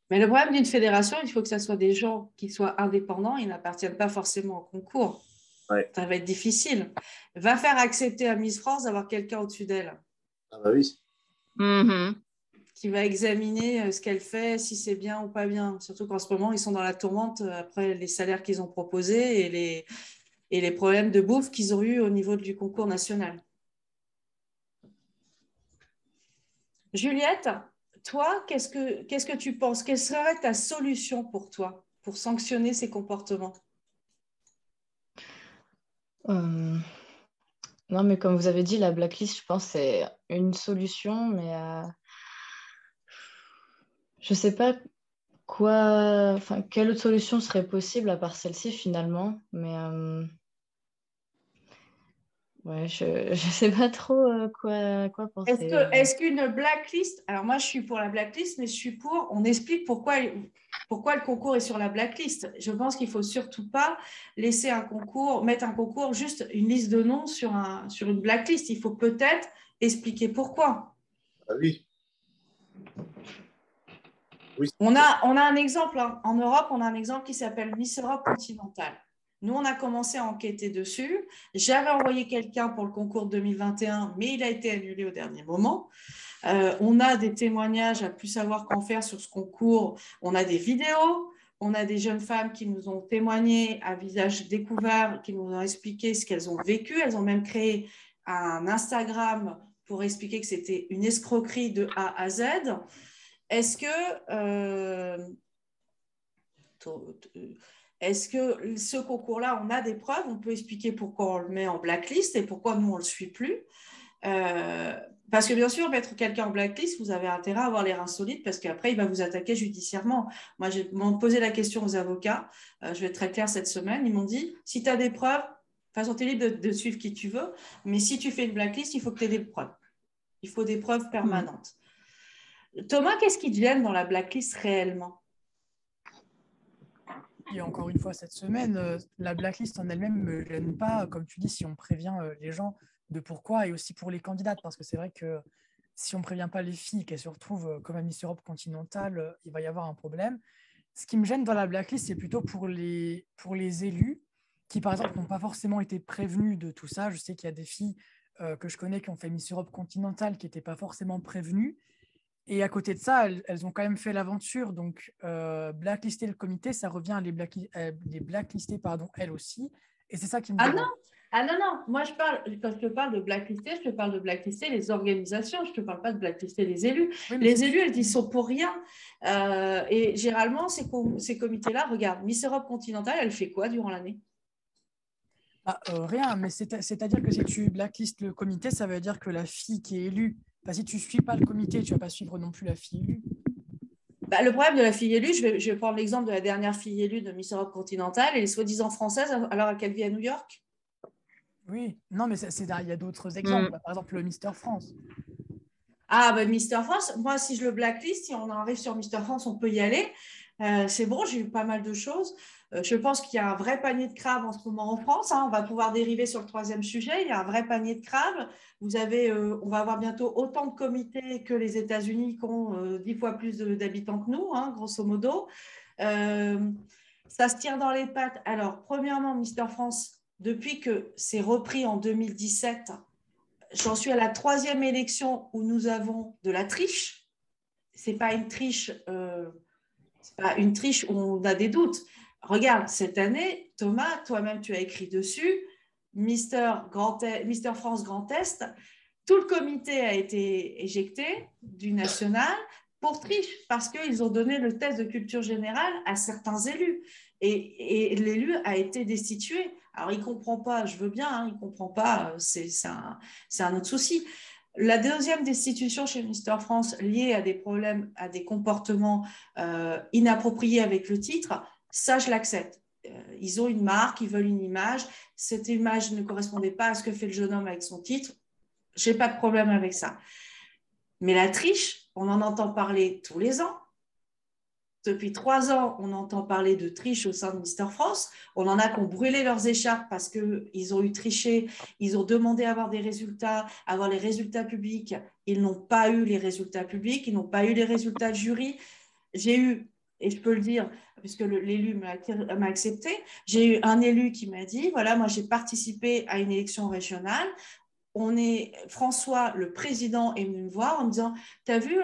Mais le problème d'une fédération, il faut que ce soit des gens qui soient indépendants et n'appartiennent pas forcément au concours. Ouais. Ça va être difficile. Va faire accepter à Miss France d'avoir quelqu'un au-dessus d'elle. Ah bah oui. Mhm. Qui va examiner ce qu'elle fait, si c'est bien ou pas bien. Surtout qu'en ce moment, ils sont dans la tourmente après les salaires qu'ils ont proposés et les problèmes de bouffe qu'ils ont eu au niveau du concours national. Juliette, toi, qu'est-ce que tu penses? Quelle serait ta solution pour toi pour sanctionner ces comportements? Euh, Non, mais comme vous avez dit, la blacklist, je pense, c'est une solution, mais je sais pas quoi, enfin, quelle autre solution serait possible à part celle-ci finalement, mais ouais, je sais pas trop quoi penser. Est-ce qu'une blacklist, alors moi je suis pour la blacklist, mais je suis pour, on explique pourquoi le concours est sur la blacklist. Je pense qu'il ne faut surtout pas laisser mettre un concours, juste une liste de noms sur une blacklist. Il faut peut-être expliquer pourquoi. Ah oui. Oui. On a un exemple, hein. En Europe, on a un exemple qui s'appelle Miss Europe continentale. Nous, on a commencé à enquêter dessus. J'avais envoyé quelqu'un pour le concours 2021, mais il a été annulé au dernier moment. On a des témoignages à plus savoir qu'en faire sur ce concours. On a des vidéos. On a des jeunes femmes qui nous ont témoigné à visage découvert, qui nous ont expliqué ce qu'elles ont vécu. Elles ont même créé un Instagram pour expliquer que c'était une escroquerie de A à Z. Est-ce que ce concours-là, on a des preuves? On peut expliquer pourquoi on le met en blacklist et pourquoi nous, on ne le suit plus. Parce que bien sûr, mettre quelqu'un en blacklist, vous avez intérêt à avoir les reins solides parce qu'après, il va vous attaquer judiciairement. Moi, j'ai posé la question aux avocats. Je vais être très claire cette semaine. Ils m'ont dit, si tu as des preuves, de toute façon, tu es libre de suivre qui tu veux. Mais si tu fais une blacklist, il faut que tu aies des preuves. Il faut des preuves permanentes. Thomas, qu'est-ce qui te gêne dans la blacklist réellement? Et encore une fois, cette semaine, la blacklist en elle-même ne me gêne pas, comme tu dis, si on prévient les gens de pourquoi et aussi pour les candidates, parce que c'est vrai que si on ne prévient pas les filles qu'elles se retrouvent comme à Miss Europe continentale, il va y avoir un problème. Ce qui me gêne dans la blacklist, c'est plutôt pour les élus, qui, par exemple, n'ont pas forcément été prévenues de tout ça. Je sais qu'il y a des filles que je connais qui ont fait Miss Europe continentale qui n'étaient pas forcément prévenues. Et à côté de ça, elles ont quand même fait l'aventure. Donc, blacklister le comité, ça revient à les blacklister, pardon, elles aussi. Et c'est ça qui me dérange. Non. Moi, quand je te parle de blacklister, je te parle de blacklister les organisations. Je ne te parle pas de blacklister les élus. Oui, les élus, elles y sont pour rien. Et généralement, ces comités-là, regarde, Miss Europe continentale, elle fait quoi durant l'année? Rien, mais c'est-à-dire que si tu blacklistes le comité, ça veut dire que la fille qui est élue, si tu ne suis pas le comité, tu ne vas pas suivre non plus la fille élue. Le problème de la fille élue, je vais prendre l'exemple de la dernière fille élue de Miss Europe continentale. Elle est soi-disant française alors qu'elle vit à New York. Oui, non, mais il y a d'autres exemples. Par exemple, le Mister France. Mister France, moi, si je le blacklist, si on arrive sur Mister France, on peut y aller. C'est bon, j'ai eu pas mal de choses. Je pense qu'il y a un vrai panier de crabes en ce moment en France. On va pouvoir dériver sur le troisième sujet. Il y a un vrai panier de crabes. On va avoir bientôt autant de comités que les États-Unis qui ont 10 fois plus d'habitants que nous, grosso modo. Ça se tire dans les pattes. Alors, premièrement, Mister France, depuis que c'est repris en 2017, j'en suis à la 3e élection où nous avons de la triche. C'est pas une triche où on a des doutes. Regarde, cette année, Thomas, toi-même, tu as écrit dessus, Mister France Grand Est, tout le comité a été éjecté du national pour triche, parce qu'ils ont donné le test de culture générale à certains élus. Et l'élu a été destitué. Alors, il ne comprend pas, je veux bien, il ne comprend pas, c'est un autre souci. La deuxième destitution chez Mister France liée à des problèmes, à des comportements inappropriés avec le titre, ça, je l'accepte. Ils ont une marque, ils veulent une image. Cette image ne correspondait pas à ce que fait le jeune homme avec son titre. Je n'ai pas de problème avec ça. Mais la triche, on en entend parler tous les ans. Depuis 3 ans, on entend parler de triche au sein de Mister France. On en a qui ont brûlé leurs écharpes parce qu'ils ont eu triché, ils ont demandé à avoir des résultats, avoir les résultats publics. Ils n'ont pas eu les résultats publics, ils n'ont pas eu les résultats de jury. J'ai eu, et je peux le dire, puisque l'élu m'a accepté, j'ai eu un élu qui m'a dit, voilà, moi j'ai participé à une élection régionale. François, le président, est venu me voir en me disant, t'as vu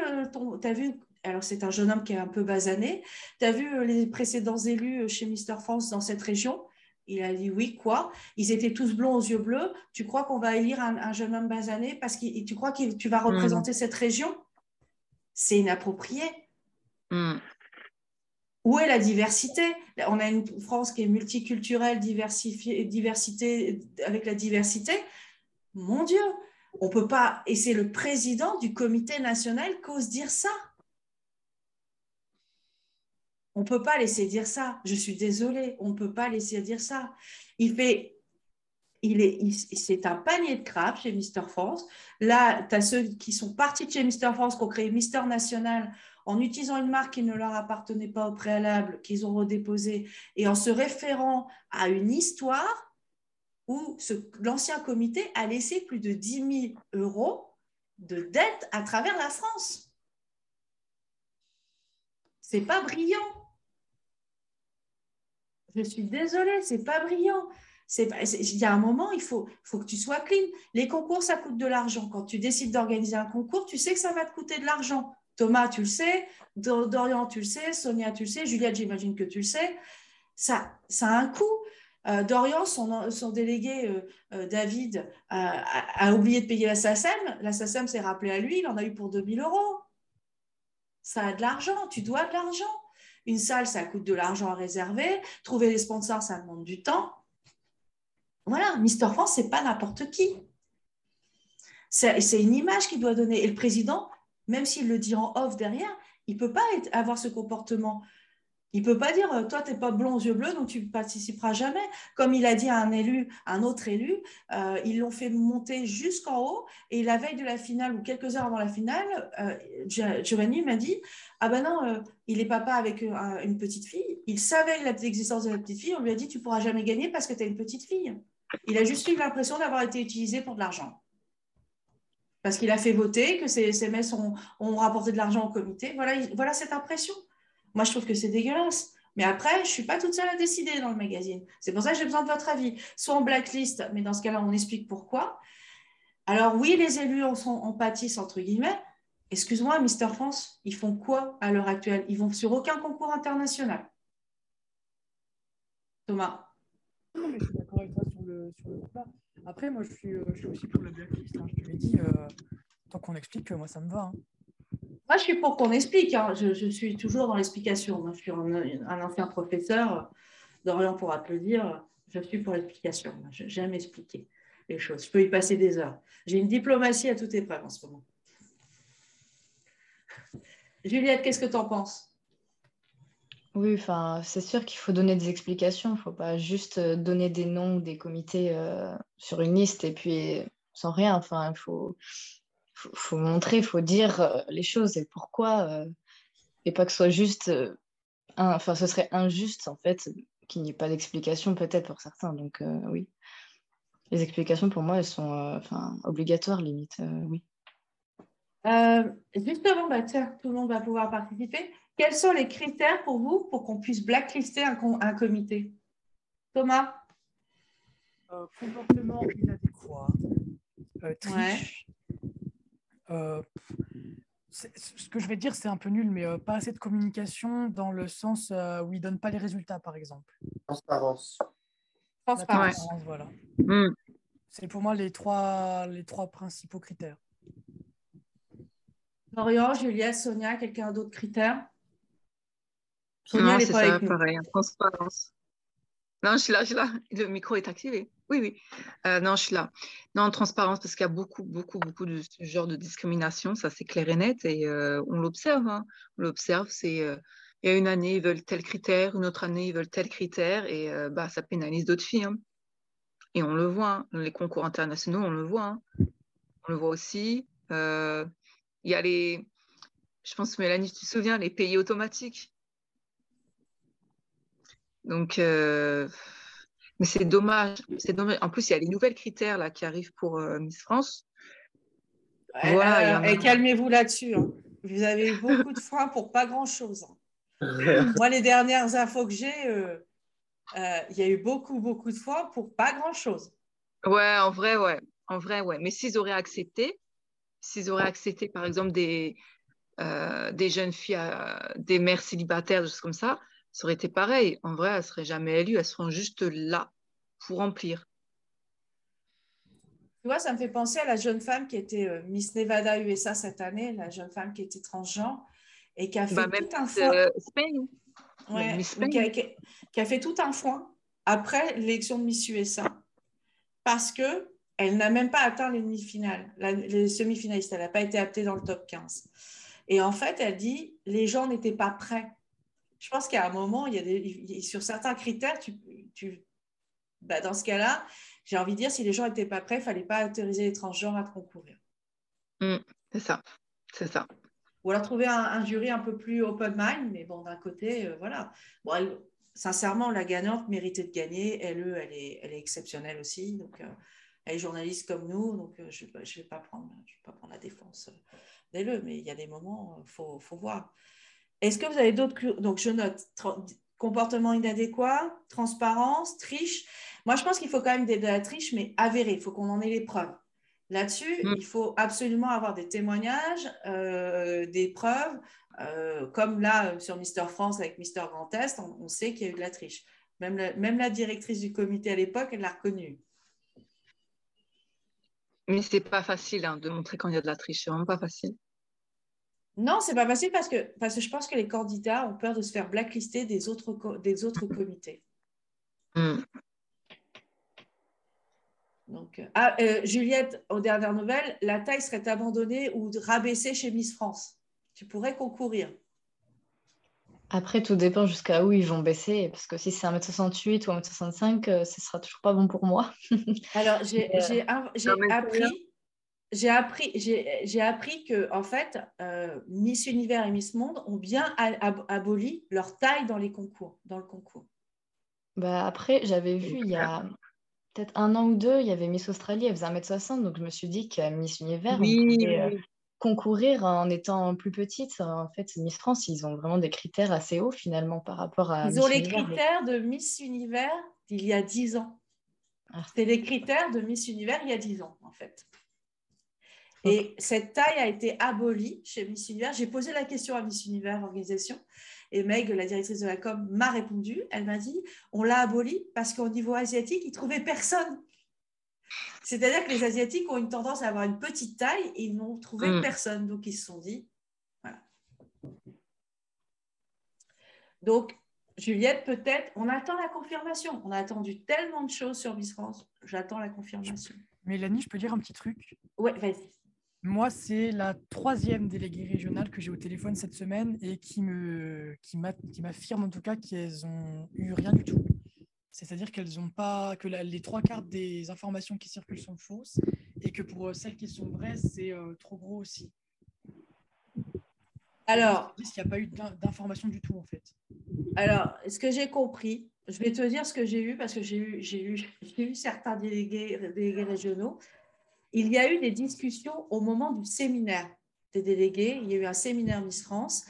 alors c'est un jeune homme qui est un peu basané, tu as vu les précédents élus chez Mister France dans cette région? Il a dit oui, quoi? Ils étaient tous blonds aux yeux bleus. Tu crois qu'on va élire un jeune homme basané parce que tu crois que tu vas représenter cette région? C'est inapproprié. Où est la diversité? On a une France qui est multiculturelle, diversité avec la diversité. Mon Dieu, on ne peut pas, et c'est le président du comité national qui ose dire ça. On ne peut pas laisser dire ça. Je suis désolée, on ne peut pas laisser dire ça. C'est un panier de crabes chez Mister France. Là, tu as ceux qui sont partis de chez Mister France, qui ont créé Mister National en utilisant une marque qui ne leur appartenait pas au préalable, qu'ils ont redéposée, et en se référant à une histoire où l'ancien comité a laissé plus de 10 000 € de dettes à travers la France. C'est pas brillant. Je suis désolée, c'est pas brillant. Il y a un moment, il faut que tu sois clean. Les concours, ça coûte de l'argent. Quand tu décides d'organiser un concours, tu sais que ça va te coûter de l'argent. Thomas, tu le sais. Dorian, tu le sais. Sonia, tu le sais. Juliette, j'imagine que tu le sais. Ça a un coût. Dorian, son délégué, David, a oublié de payer la SACEM. La SACEM s'est rappelée à lui. Il en a eu pour 2 000 €. Ça a de l'argent. Tu dois de l'argent. Une salle, ça coûte de l'argent à réserver. Trouver des sponsors, ça demande du temps. Voilà, Mister France, c'est pas n'importe qui. C'est une image qu'il doit donner. Et le président, même s'il le dit en off derrière, il ne peut pas avoir ce comportement. Il ne peut pas dire, toi, tu n'es pas blond aux yeux bleus, donc tu ne participeras jamais. Comme il a dit à un autre élu, ils l'ont fait monter jusqu'en haut. Et la veille de la finale, ou quelques heures avant la finale, Giovanni m'a dit, ah ben non, il est papa avec une petite fille. Il savait l'existence de la petite fille. On lui a dit, tu ne pourras jamais gagner parce que tu as une petite fille. Il a juste eu l'impression d'avoir été utilisé pour de l'argent. Parce qu'il a fait voter, que ses messes ont rapporté de l'argent au comité. Voilà cette impression. Moi, je trouve que c'est dégueulasse. Mais après, je ne suis pas toute seule à décider dans le magazine. C'est pour ça que j'ai besoin de votre avis. Soit en blacklist, mais dans ce cas-là, on explique pourquoi. Alors oui, les élus en pâtissent, entre guillemets. Excuse-moi, Mister France, ils font quoi à l'heure actuelle? Ils vont sur aucun concours international. Thomas? Non, mais je suis d'accord avec toi sur le plat. Après, moi, je suis aussi pour la blacklist. Hein. Je te l'ai dit, tant qu'on explique, moi, ça me va. Hein. Moi, je suis pour qu'on explique. Hein. Je suis toujours dans l'explication. Moi, je suis un ancien professeur. Dorian pourra te le dire. Je suis pour l'explication. J'aime expliquer les choses. Je peux y passer des heures. J'ai une diplomatie à toute épreuve en ce moment. Juliette, qu'est-ce que tu en penses? Oui, enfin, c'est sûr qu'il faut donner des explications. Il ne faut pas juste donner des noms des comités sur une liste et puis sans rien. Enfin, il faut montrer, il faut dire les choses et pourquoi. Et pas que ce soit juste... Enfin, ce serait injuste, en fait, qu'il n'y ait pas d'explication peut-être pour certains. Donc, oui. Les explications, pour moi, elles sont obligatoires, limite. Oui. Justement, bah, tiens, tout le monde va pouvoir participer. Quels sont les critères pour vous pour qu'on puisse blacklister un comité? Thomas? Comportement inadéquat, triche. Ouais. Ce que je vais dire, c'est un peu nul, mais pas assez de communication dans le sens où ils ne donnent pas les résultats, par exemple. Transparence. La transparence, voilà. C'est pour moi les trois principaux critères. Florian, Juliette, Sonia, quelqu'un d'autre critère? Sonia, c'est ça, pareil, transparence. Non, je suis là. Le micro est activé. Oui. Non, je suis là. Non, transparence, parce qu'il y a beaucoup de ce genre de discrimination, ça c'est clair et net, et on l'observe. Hein. On l'observe, c'est il y a une année, ils veulent tel critère, une autre année, ils veulent tel critère, et ça pénalise d'autres filles. Hein. Et on le voit, hein. Les concours internationaux, on le voit. Hein. On le voit aussi. Il y a je pense, Mélanie, tu te souviens, les pays automatiques. Donc, mais c'est dommage. En plus, il y a les nouvelles critères là, qui arrivent pour Miss France. Voilà, calmez-vous là-dessus. Hein. Vous avez eu beaucoup de freins pour pas grand-chose. Hein. Moi, les dernières infos que j'ai, il y a eu beaucoup de freins pour pas grand-chose. Ouais, en vrai, ouais. Mais s'ils auraient accepté, par exemple, des jeunes filles, des mères célibataires, des choses comme ça aurait été pareil. En vrai, elles ne seraient jamais élues, elles seront juste là pour remplir. Tu vois, ça me fait penser à la jeune femme qui était Miss Nevada USA cette année, la jeune femme qui était transgenre et qui a fait tout un foin. Qui a fait tout un foin après l'élection de Miss USA parce qu'elle n'a même pas atteint les demi-finales, les semi-finalistes. Elle n'a pas été aptée dans le top 15. Et en fait, elle dit les gens n'étaient pas prêts. Je pense qu'à un moment, sur certains critères, dans ce cas-là, j'ai envie de dire, si les gens n'étaient pas prêts, il ne fallait pas autoriser les transgenres à concourir. C'est ça. Ou alors trouver un jury un peu plus open mind, mais bon, d'un côté, voilà. Bon, sincèrement, la gagnante méritait de gagner. Elle est exceptionnelle aussi. Donc, elle est journaliste comme nous, donc je ne vais pas prendre la défense d'elle, mais il y a des moments, il faut voir. Est-ce que vous avez d'autres... Donc, je note comportement inadéquat, transparence, triche. Moi, je pense qu'il faut quand même de la triche, mais avérée. Il faut qu'on en ait les preuves. Là-dessus, il faut absolument avoir des témoignages, des preuves. Comme là, sur Mister France avec Mister Grand Est, on sait qu'il y a eu de la triche. Même la directrice du comité à l'époque, elle l'a reconnue. Mais c'est pas facile de montrer quand il y a de la triche. C'est vraiment pas facile. Non, c'est pas facile parce que je pense que les candidats ont peur de se faire blacklister des autres comités. Donc, Juliette, aux dernières nouvelles, la taille serait abandonnée ou rabaissée chez Miss France. Tu pourrais concourir. Après, tout dépend jusqu'à où ils vont baisser, parce que si c'est 1m68 ou 1m65, ce sera toujours pas bon pour moi. Alors, j'ai appris que, en fait, Miss Univers et Miss Monde ont bien aboli leur taille dans le concours. Après, j'avais vu il y a peut-être 1 an ou 2, il y avait Miss Australie, elle faisait 1m60, donc je me suis dit qu'à Miss Univers, on pouvait concourir en étant plus petite. En fait, Miss France, ils ont vraiment des critères assez hauts finalement par rapport à Ils ont Miss les Univers. critères de Miss Univers d'il y a 10 ans. C'est les critères de Miss Univers il y a 10 ans, en fait. Et cette taille a été abolie chez Miss Univers. J'ai posé la question à Miss Univers Organisation et Meg, la directrice de la com, m'a répondu. Elle m'a dit, on l'a abolie parce qu'au niveau asiatique, ils ne trouvaient personne. C'est-à-dire que les Asiatiques ont une tendance à avoir une petite taille et ils n'ont trouvé personne. Donc, ils se sont dit, voilà. Donc, Juliette, peut-être, on attend la confirmation. On a attendu tellement de choses sur Miss France. J'attends la confirmation. Mélanie, je peux dire un petit truc? Ouais, vas-y. Moi, c'est la 3e déléguée régionale que j'ai au téléphone cette semaine et qui m'affirme en tout cas qu'elles ont eu rien du tout. C'est-à-dire qu'elles ont pas, que les 3/4 des informations qui circulent sont fausses et que pour celles qui sont vraies, c'est trop gros aussi. Alors, il n'y a pas eu d'informations du tout en fait. Alors, ce que j'ai compris, je vais te dire ce que j'ai eu parce que j'ai eu certains délégués régionaux. Il y a eu des discussions au moment du séminaire des délégués. Il y a eu un séminaire Miss France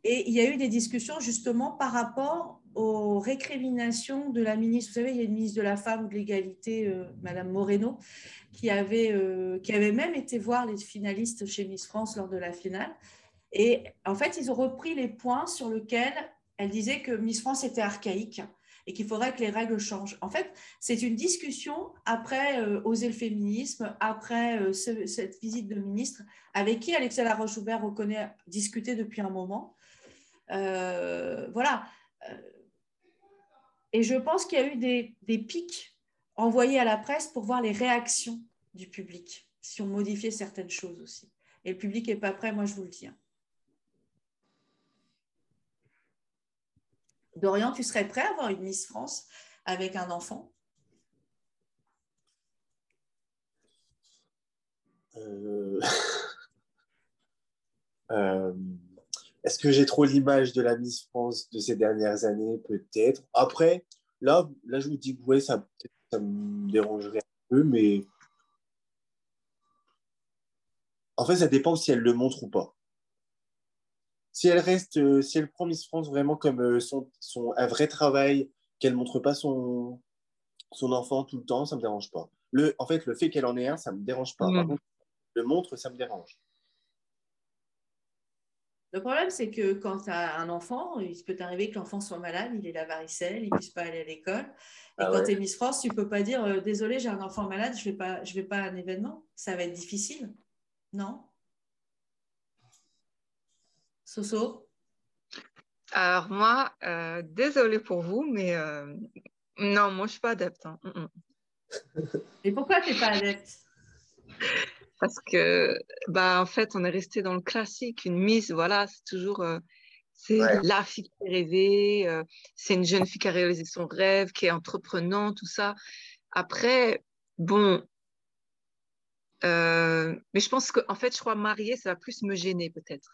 et il y a eu des discussions justement par rapport aux récriminations de la ministre. Vous savez, il y a une ministre de la Femme ou de l'Égalité, Madame Moreno, qui avait même été voir les finalistes chez Miss France lors de la finale. Et en fait, ils ont repris les points sur lesquels elle disait que Miss France était archaïque et qu'il faudrait que les règles changent. En fait, c'est une discussion après Oser le féminisme, après cette visite de ministre, avec qui Alexia Laroche-Joubert reconnaît discuter depuis un moment. Voilà. Et je pense qu'il y a eu des pics envoyés à la presse pour voir les réactions du public, si on modifiait certaines choses aussi. Et le public n'est pas prêt, moi je vous le dis. Dorian, tu serais prêt à avoir une Miss France avec un enfant? Est-ce que j'ai trop l'image de la Miss France de ces dernières années? Peut-être. Après, là je vous dis que ouais, ça me dérangerait un peu, mais en fait, ça dépend si elle le montre ou pas. Si elle prend Miss France vraiment comme un vrai travail, qu'elle montre pas son enfant tout le temps, ça me dérange pas. En fait, le fait qu'elle en ait un, ça me dérange pas. Par contre, le montre, ça me dérange. Le problème, c'est que quand tu as un enfant, il peut t'arriver que l'enfant soit malade, il ait la varicelle, il ne puisse pas aller à l'école. Et quand tu es Miss France, tu ne peux pas dire désolé, j'ai un enfant malade, je ne vais pas à un événement. Ça va être difficile, non? Soso? Alors moi, désolée pour vous, mais non, moi je ne suis pas adepte. Hein. Et pourquoi tu n'es pas adepte? Parce que, en fait, on est resté dans le classique. Une Miss, voilà, c'est toujours la fille qui est rêvée, c'est une jeune fille qui a réalisé son rêve, qui est entreprenante, tout ça. Après, bon, mais je pense qu'en fait, je crois mariée, ça va plus me gêner peut-être.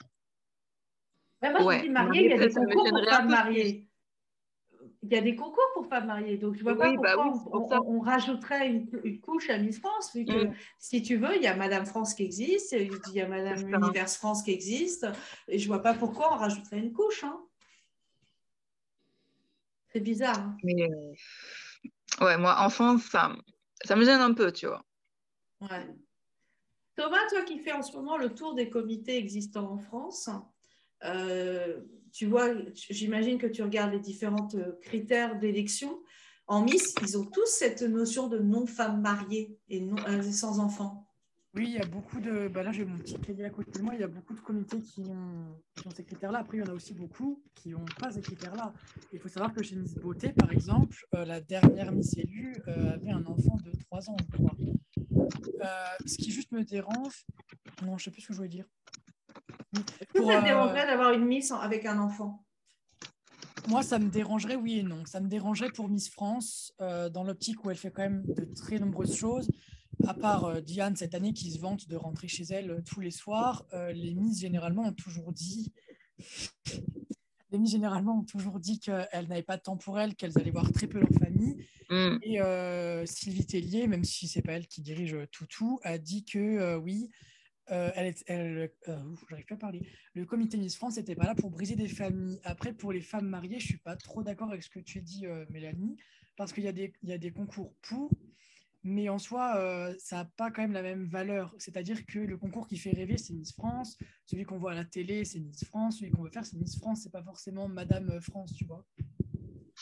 Ben moi, je dis mariée, il y a des concours pour femmes mariées. Il y a des concours pour femmes mariées, donc je ne vois pas pourquoi on rajouterait une couche à Miss France, vu que si tu veux, il y a Madame France qui existe, il y a Madame Univers France qui existe, et je ne vois pas pourquoi on rajouterait une couche. Hein. C'est bizarre. Hein. Mais ouais, moi, enfant, ça me gêne un peu, tu vois. Ouais. Thomas, toi qui fais en ce moment le tour des comités existants en France, tu vois, j'imagine que tu regardes les différents critères d'élection. En Miss, ils ont tous cette notion de non-femme mariée et sans enfants. Oui, il y a beaucoup de... là, j'ai mon petit cahier à côté de moi. Il y a beaucoup de comités qui ont ces critères-là. Après, il y en a aussi beaucoup qui n'ont pas ces critères-là. Il faut savoir que chez Miss Beauté, par exemple, la dernière Miss élue avait un enfant de 3 ans, je crois. Ce qui juste me dérange... Non, je ne sais plus ce que je voulais dire. Est-ce que ça te dérangerait d'avoir une Miss avec un enfant? Moi, ça me dérangerait, oui et non. Ça me dérangerait pour Miss France, dans l'optique où elle fait quand même de très nombreuses choses. À part Diane, cette année, qui se vante de rentrer chez elle tous les soirs, les Miss, généralement, ont toujours dit qu'elles n'avaient pas de temps pour elles, qu'elles allaient voir très peu leur famille. Et Sylvie Tellier, même si ce n'est pas elle qui dirige Toutou, a dit que oui, j'arrive pas à parler. Le comité Miss France n'était pas là pour briser des familles. Après, pour les femmes mariées, je suis pas trop d'accord avec ce que tu dis, Mélanie, parce qu'il y a des concours pour, mais en soi, ça n'a pas quand même la même valeur. C'est-à-dire que le concours qui fait rêver, c'est Miss France. Celui qu'on voit à la télé, c'est Miss France. Celui qu'on veut faire, c'est Miss France. C'est pas forcément Madame France, tu vois.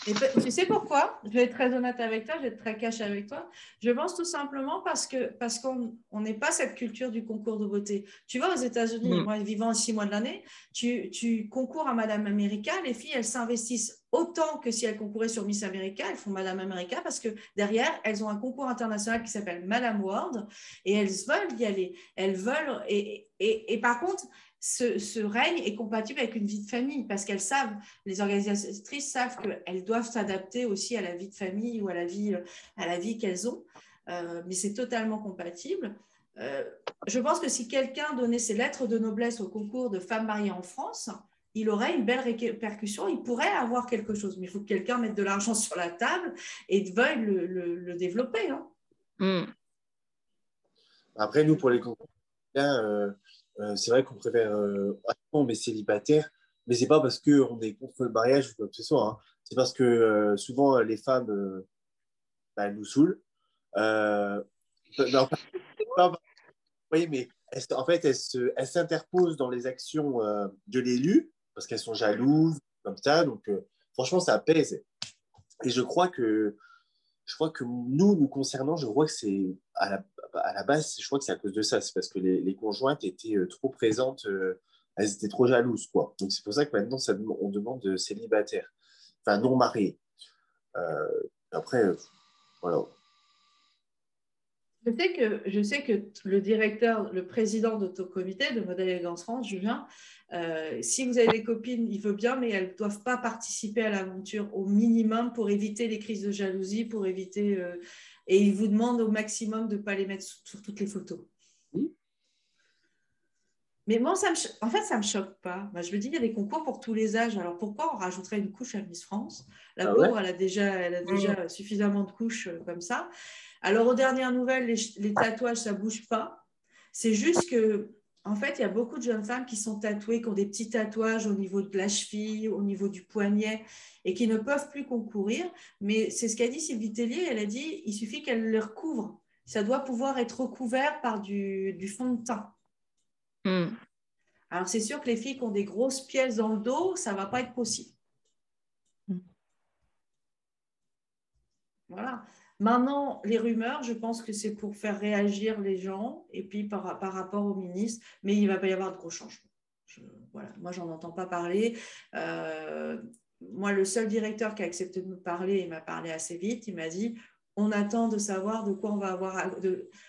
Et tu sais pourquoi? Je vais être très honnête avec toi, je vais être très cash avec toi. Je pense tout simplement parce qu'on n'est pas cette culture du concours de beauté. Tu vois, aux États-Unis, moi vivant 6 mois de l'année, tu concours à Madame America, les filles, elles s'investissent autant que si elles concouraient sur Miss America, elles font Madame America parce que derrière, elles ont un concours international qui s'appelle Madame World et elles veulent y aller. Elles veulent, et par contre, ce règne est compatible avec une vie de famille parce qu'elles savent, les organisatrices savent qu'elles doivent s'adapter aussi à la vie de famille ou à la vie qu'elles ont, mais c'est totalement compatible. Je pense que si quelqu'un donnait ses lettres de noblesse au concours de femmes mariées en France, il aurait une belle répercussion, il pourrait avoir quelque chose, mais il faut que quelqu'un mette de l'argent sur la table et veuille le développer. Hein. Après, nous, pour les concours, c'est vrai qu'on préfère mais célibataire, mais c'est pas parce qu'on est contre le mariage ou quoi que ce soit. Hein. C'est parce que souvent les femmes elles nous saoulent. Non, vous voyez, mais en fait, elles s'interposent dans les actions de l'élu parce qu'elles sont jalouses, comme ça. Donc, franchement, ça pèse. Et je crois que nous concernant, je crois que c'est à la base, je crois que c'est à cause de ça. C'est parce que les conjointes étaient trop présentes, elles étaient trop jalouses, quoi. Donc c'est pour ça que maintenant, on demande célibataire, enfin non marié. Après, voilà. Je sais que le président d'Autocomité de Modèle Élégance France, Julien, si vous avez des copines, il veut bien, mais elles ne doivent pas participer à l'aventure au minimum pour éviter les crises de jalousie, pour éviter. Et il vous demande au maximum de ne pas les mettre sur toutes les photos. Oui. Mais moi, en fait, ça ne me choque pas. Moi, je me dis, il y a des concours pour tous les âges. Alors pourquoi on rajouterait une couche à Miss France? La pauvre, elle a déjà suffisamment de couches comme ça. Alors, aux dernières nouvelles, les tatouages, ça ne bouge pas. C'est juste que, en fait, il y a beaucoup de jeunes femmes qui sont tatouées, qui ont des petits tatouages au niveau de la cheville, au niveau du poignet, et qui ne peuvent plus concourir. Mais c'est ce qu'a dit Sylvie Tellier. Elle a dit, il suffit qu'elle les recouvre. Ça doit pouvoir être recouvert par du fond de teint. Alors, c'est sûr que les filles qui ont des grosses pièces dans le dos, ça ne va pas être possible. Voilà. Maintenant, les rumeurs, je pense que c'est pour faire réagir les gens et puis par rapport au ministre, mais il ne va pas y avoir de gros changements. Voilà. Moi, je n'en entends pas parler. Moi, le seul directeur qui a accepté de me parler, il m'a parlé assez vite, il m'a dit on attend de savoir de quoi on va avoir.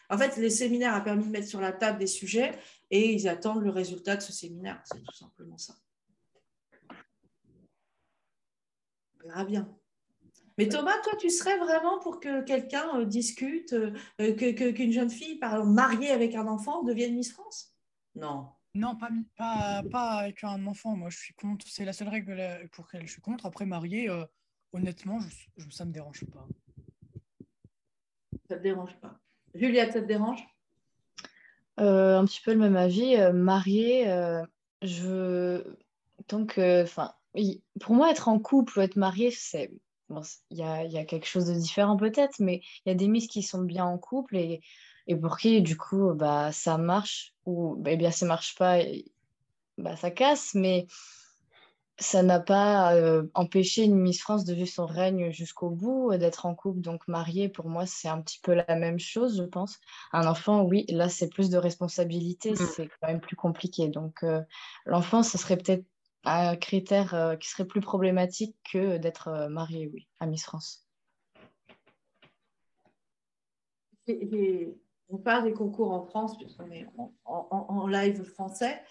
En fait, les séminaires ont permis de mettre sur la table des sujets et ils attendent le résultat de ce séminaire. C'est tout simplement ça. On verra bien. Mais Thomas, toi, tu serais vraiment pour que quelqu'un discute, qu'une jeune fille, par exemple, mariée avec un enfant, devienne Miss France? Non. Non, pas avec un enfant. Moi, je suis contre. C'est la seule règle pour laquelle je suis contre. Après, mariée, honnêtement, ça ne me dérange pas. Ça ne te dérange pas. Juliette, ça te dérange? Un petit peu le même avis. Mariée, pour moi, être en couple ou être mariée, c'est... Bon, il y a quelque chose de différent peut-être, mais il y a des Miss qui sont bien en couple et pour qui, du coup, ça marche ou bien ça marche pas, ça casse, mais ça n'a pas empêché une Miss France de vivre son règne jusqu'au bout, d'être en couple, donc mariée, pour moi, c'est un petit peu la même chose, je pense. Un enfant, oui, là, c'est plus de responsabilité, c'est quand même plus compliqué. Donc, l'enfant, ce serait peut-être un critère qui serait plus problématique que d'être marié, oui, à Miss France. On parle des concours en France, puisqu'on est en live français.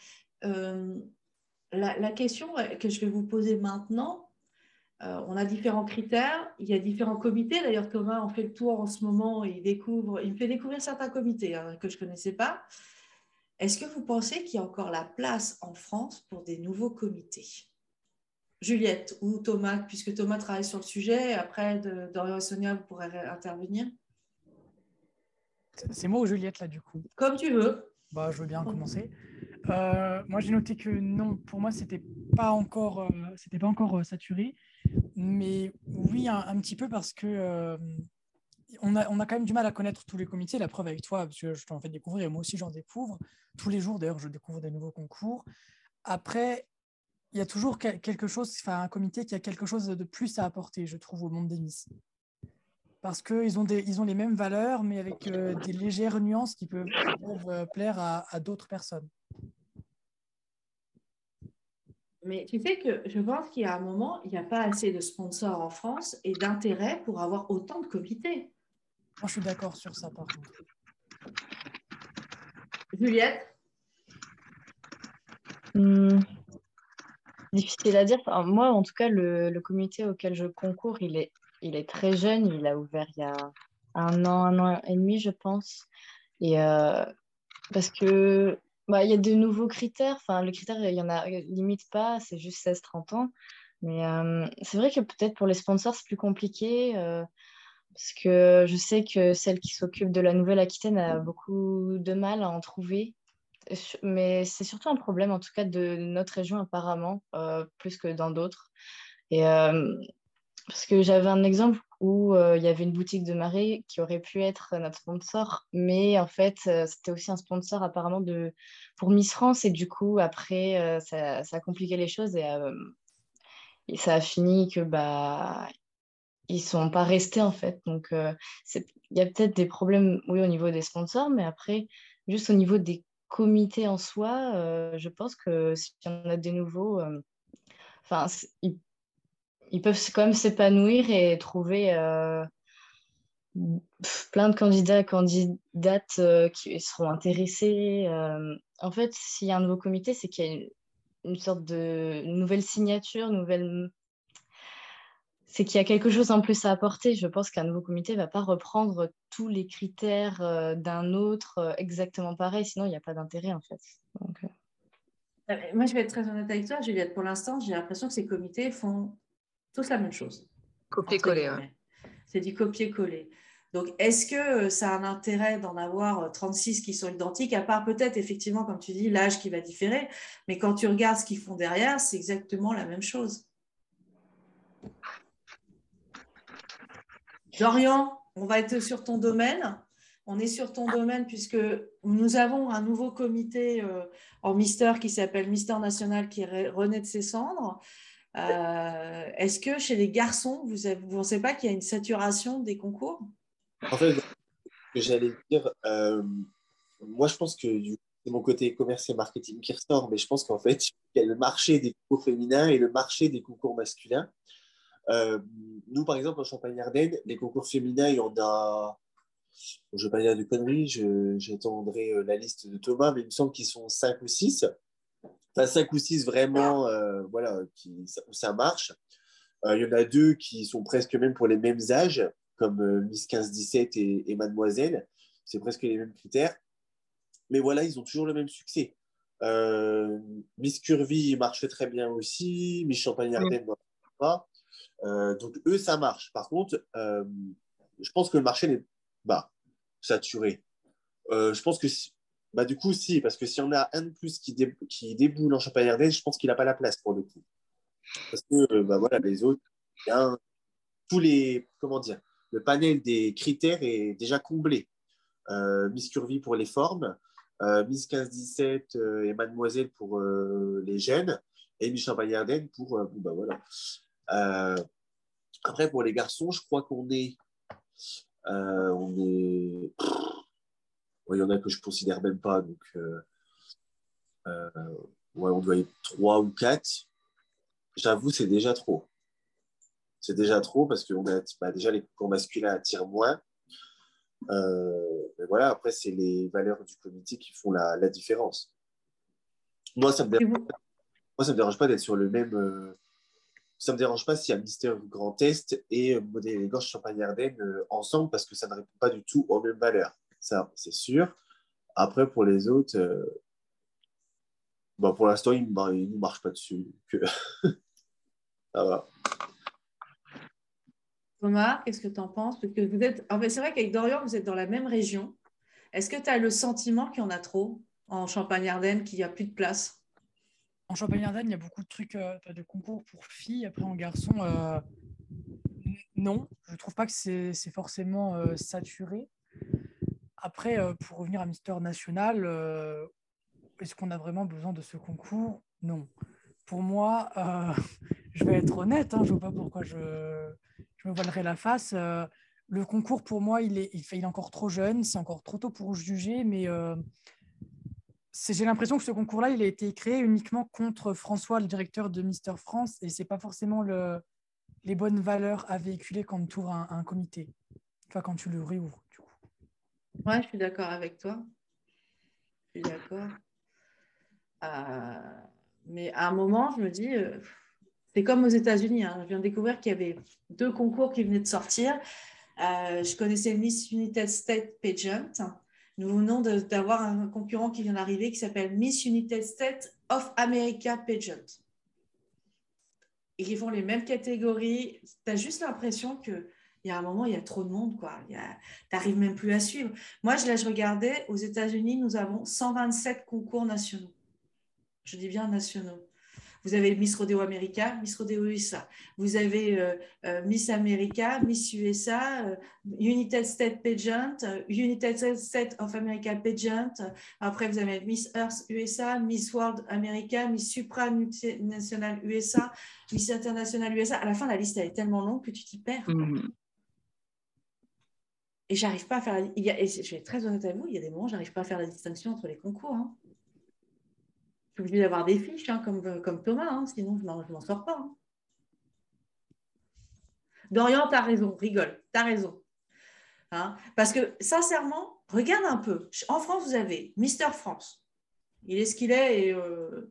La question que je vais vous poser maintenant, on a différents critères, il y a différents comités. D'ailleurs, Thomas en fait le tour en ce moment et il me fait découvrir certains comités que je ne connaissais pas. Est-ce que vous pensez qu'il y a encore la place en France pour des nouveaux comités? Juliette ou Thomas, puisque Thomas travaille sur le sujet, après Dorian et Sonia, vous pourrez intervenir. C'est moi ou Juliette, là, du coup? Comme tu veux. Bah, je veux bien commencer. Moi, j'ai noté que non, pour moi, c'était pas encore saturé. Mais oui, un petit peu parce que on a quand même du mal à connaître tous les comités. La preuve avec toi, parce que je t'en fais découvrir et moi aussi j'en découvre. Tous les jours, d'ailleurs, je découvre des nouveaux concours. Après, il y a toujours quelque chose, enfin, un comité qui a quelque chose de plus à apporter, je trouve, au monde des Miss. Parce qu'ils ils ont les mêmes valeurs, mais avec des légères nuances qui peuvent plaire à d'autres personnes. Mais tu sais que je pense qu'il y a un moment, il n'y a pas assez de sponsors en France et d'intérêt pour avoir autant de comités. Moi, je suis d'accord sur ça, par contre. Juliette? Difficile à dire. Enfin, moi, en tout cas, le comité auquel je concours, il est très jeune. Il a ouvert il y a un an et demi, je pense. Et parce que il y a de nouveaux critères. Enfin, le critère, il y en a limite pas. C'est juste 16-30 ans. Mais c'est vrai que peut-être pour les sponsors, c'est plus compliqué. Parce que je sais que celle qui s'occupe de la Nouvelle-Aquitaine a beaucoup de mal à en trouver. Mais c'est surtout un problème, en tout cas, de notre région, apparemment, plus que dans d'autres. Et parce que j'avais un exemple où il y avait une boutique de marée qui aurait pu être notre sponsor, mais en fait, c'était aussi un sponsor apparemment pour Miss France. Et du coup, après, ça a compliqué les choses et ça a fini que ils sont pas restés, en fait. Donc, il y a peut-être des problèmes, oui, au niveau des sponsors, mais après, juste au niveau des comités en soi, je pense que s'il y en a des nouveaux, enfin, ils peuvent quand même s'épanouir et trouver plein de candidats, candidates qui seront intéressés. En fait, s'il y a un nouveau comité, c'est qu'il y a une sorte de nouvelle signature, c'est qu'il y a quelque chose en plus à apporter. Je pense qu'un nouveau comité ne va pas reprendre tous les critères d'un autre exactement pareil, sinon il n'y a pas d'intérêt en fait. Donc, Moi, je vais être très honnête avec toi, Juliette. Pour l'instant, j'ai l'impression que ces comités font tous la même chose. Copier-coller, ouais. C'est du copier-coller. Donc, est-ce que ça a un intérêt d'en avoir 36 qui sont identiques, à part peut-être, effectivement, comme tu dis, l'âge qui va différer, mais quand tu regardes ce qu'ils font derrière, c'est exactement la même chose. Dorian, on va être sur ton domaine. On est sur ton domaine puisque nous avons un nouveau comité en Mister qui s'appelle Mister National qui renaît de ses cendres. Est-ce que chez les garçons, vous ne pensez pas qu'il y a une saturation des concours? En fait, ce que j'allais dire, moi, je pense que c'est mon côté commerce et marketing qui ressort, mais je pense qu'en fait, il y a le marché des concours féminins et le marché des concours masculins. Nous, par exemple, en Champagne-Ardenne, les concours féminins, il y en a, je ne vais pas dire de conneries, j'attendrai la liste de Thomas, mais il me semble qu'ils sont 5 ou 6. Enfin, 5 ou 6 vraiment, voilà, où ça marche. Il y en a 2 qui sont presque même pour les mêmes âges, comme Miss 15-17 et Mademoiselle. C'est presque les mêmes critères. Mais voilà, ils ont toujours le même succès. Miss Curvy marche très bien aussi. Miss Champagne-Ardenne, non, pas. Donc, eux, ça marche. Par contre, je pense que le marché n'est pas saturé. Je pense que, du coup, si, parce que s'il y en a un de plus qui déboule en Champagne-Ardenne, je pense qu'il n'a pas la place pour le coup. Parce que, voilà, les autres, bien, comment dire, le panel des critères est déjà comblé. Miss Curvy pour les formes, Miss 15-17 et Mademoiselle pour les jeunes, et Miss Champagne-Ardenne pour, voilà. Après, pour les garçons, je crois qu'on est. Il y en a que je considère même pas, donc ouais, on doit être 3 ou 4. J'avoue, c'est déjà trop. C'est déjà trop parce que déjà les concours masculins attirent moins. Mais voilà, après, c'est les valeurs du comité qui font la différence. Moi, ça me dérange pas d'être sur le même. Ça me dérange pas s'il y a Mister Grand Est et Modèle Élégance Champagne-Ardenne ensemble parce que ça ne répond pas du tout aux mêmes valeurs. Ça, c'est sûr. Après, pour les autres, pour l'instant, ils ne marchent pas dessus. Ça va. Thomas, qu'est-ce que tu en penses? Parce que en fait, c'est vrai qu'avec Dorian, vous êtes dans la même région. Est-ce que tu as le sentiment qu'il y en a trop? en Champagne-Ardenne qu'il n'y a plus de place? En Champagne-Ardenne, il y a beaucoup de trucs, de concours pour filles. Après, en garçon, non. Je ne trouve pas que c'est forcément saturé. Après, pour revenir à Mister National, est-ce qu'on a vraiment besoin de ce concours? Non. Pour moi, je vais être honnête, hein, je ne vois pas pourquoi je me voilerai la face. Le concours, pour moi, il est encore trop jeune, c'est encore trop tôt pour juger, mais j'ai l'impression que ce concours-là, il a été créé uniquement contre François, le directeur de Mister France, et ce n'est pas forcément les bonnes valeurs à véhiculer quand tu ouvres un comité, enfin quand tu le réouvres. Du coup. Ouais, je suis d'accord avec toi. Je suis d'accord. Mais à un moment, je me dis, c'est comme aux États-Unis. Hein. Je viens de découvrir qu'il y avait 2 concours qui venaient de sortir. Je connaissais Miss United States Pageant. Nous venons d'avoir un concurrent qui vient d'arriver qui s'appelle Miss United States of America Pageant. Et qui font les mêmes catégories. Tu as juste l'impression qu'il y a un moment, il y a trop de monde. Tu n'arrives même plus à suivre. Moi, je regardais, aux États-Unis, nous avons 127 concours nationaux. Je dis bien nationaux. Vous avez Miss Rodeo America, Miss Rodeo USA. Vous avez Miss America, Miss USA, United States Pageant, United States of America Pageant. Après, vous avez Miss Earth USA, Miss World America, Miss Supranational USA, Miss International USA. À la fin, la liste elle est tellement longue que tu t'y perds. Et j'arrive pas à faire et je vais être très honnête avec vous, il y a des moments où j'arrive pas à faire la distinction entre les concours. Hein. Je suis obligée d'avoir des fiches, hein, comme Thomas, hein, sinon je m'en sors pas. Hein. Dorian, tu as raison, rigole, tu as raison. Hein, parce que, sincèrement, regarde un peu. En France, vous avez Mister France. Il est ce qu'il est et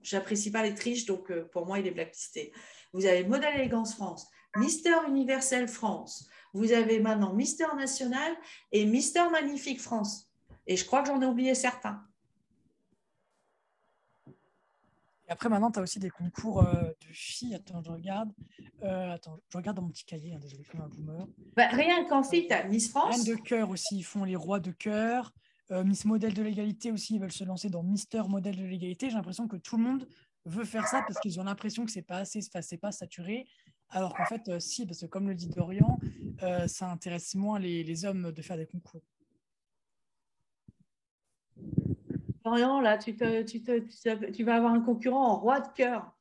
j'apprécie pas les triches, donc pour moi, il est blacklisté. Vous avez Modèle Élégance France, Mister Universel France. Vous avez maintenant Mister National et Mister Magnifique France. Et je crois que j'en ai oublié certains. Et après, maintenant, tu as aussi des concours de filles. Attends, je regarde. Je regarde dans mon petit cahier. Hein, désolé, comme un boomer. Bah, rien qu'en fille, tu as Miss France. Reine de cœur aussi, ils font les rois de cœur. Miss Modèle de l'égalité aussi, ils veulent se lancer dans Mister Modèle de l'égalité. J'ai l'impression que tout le monde veut faire ça parce qu'ils ont l'impression que c'est pas assez, c'est pas saturé. Alors qu'en fait, si, parce que comme le dit Dorian, ça intéresse moins les hommes de faire des concours. Dorian, là, tu vas avoir un concurrent en roi de cœur.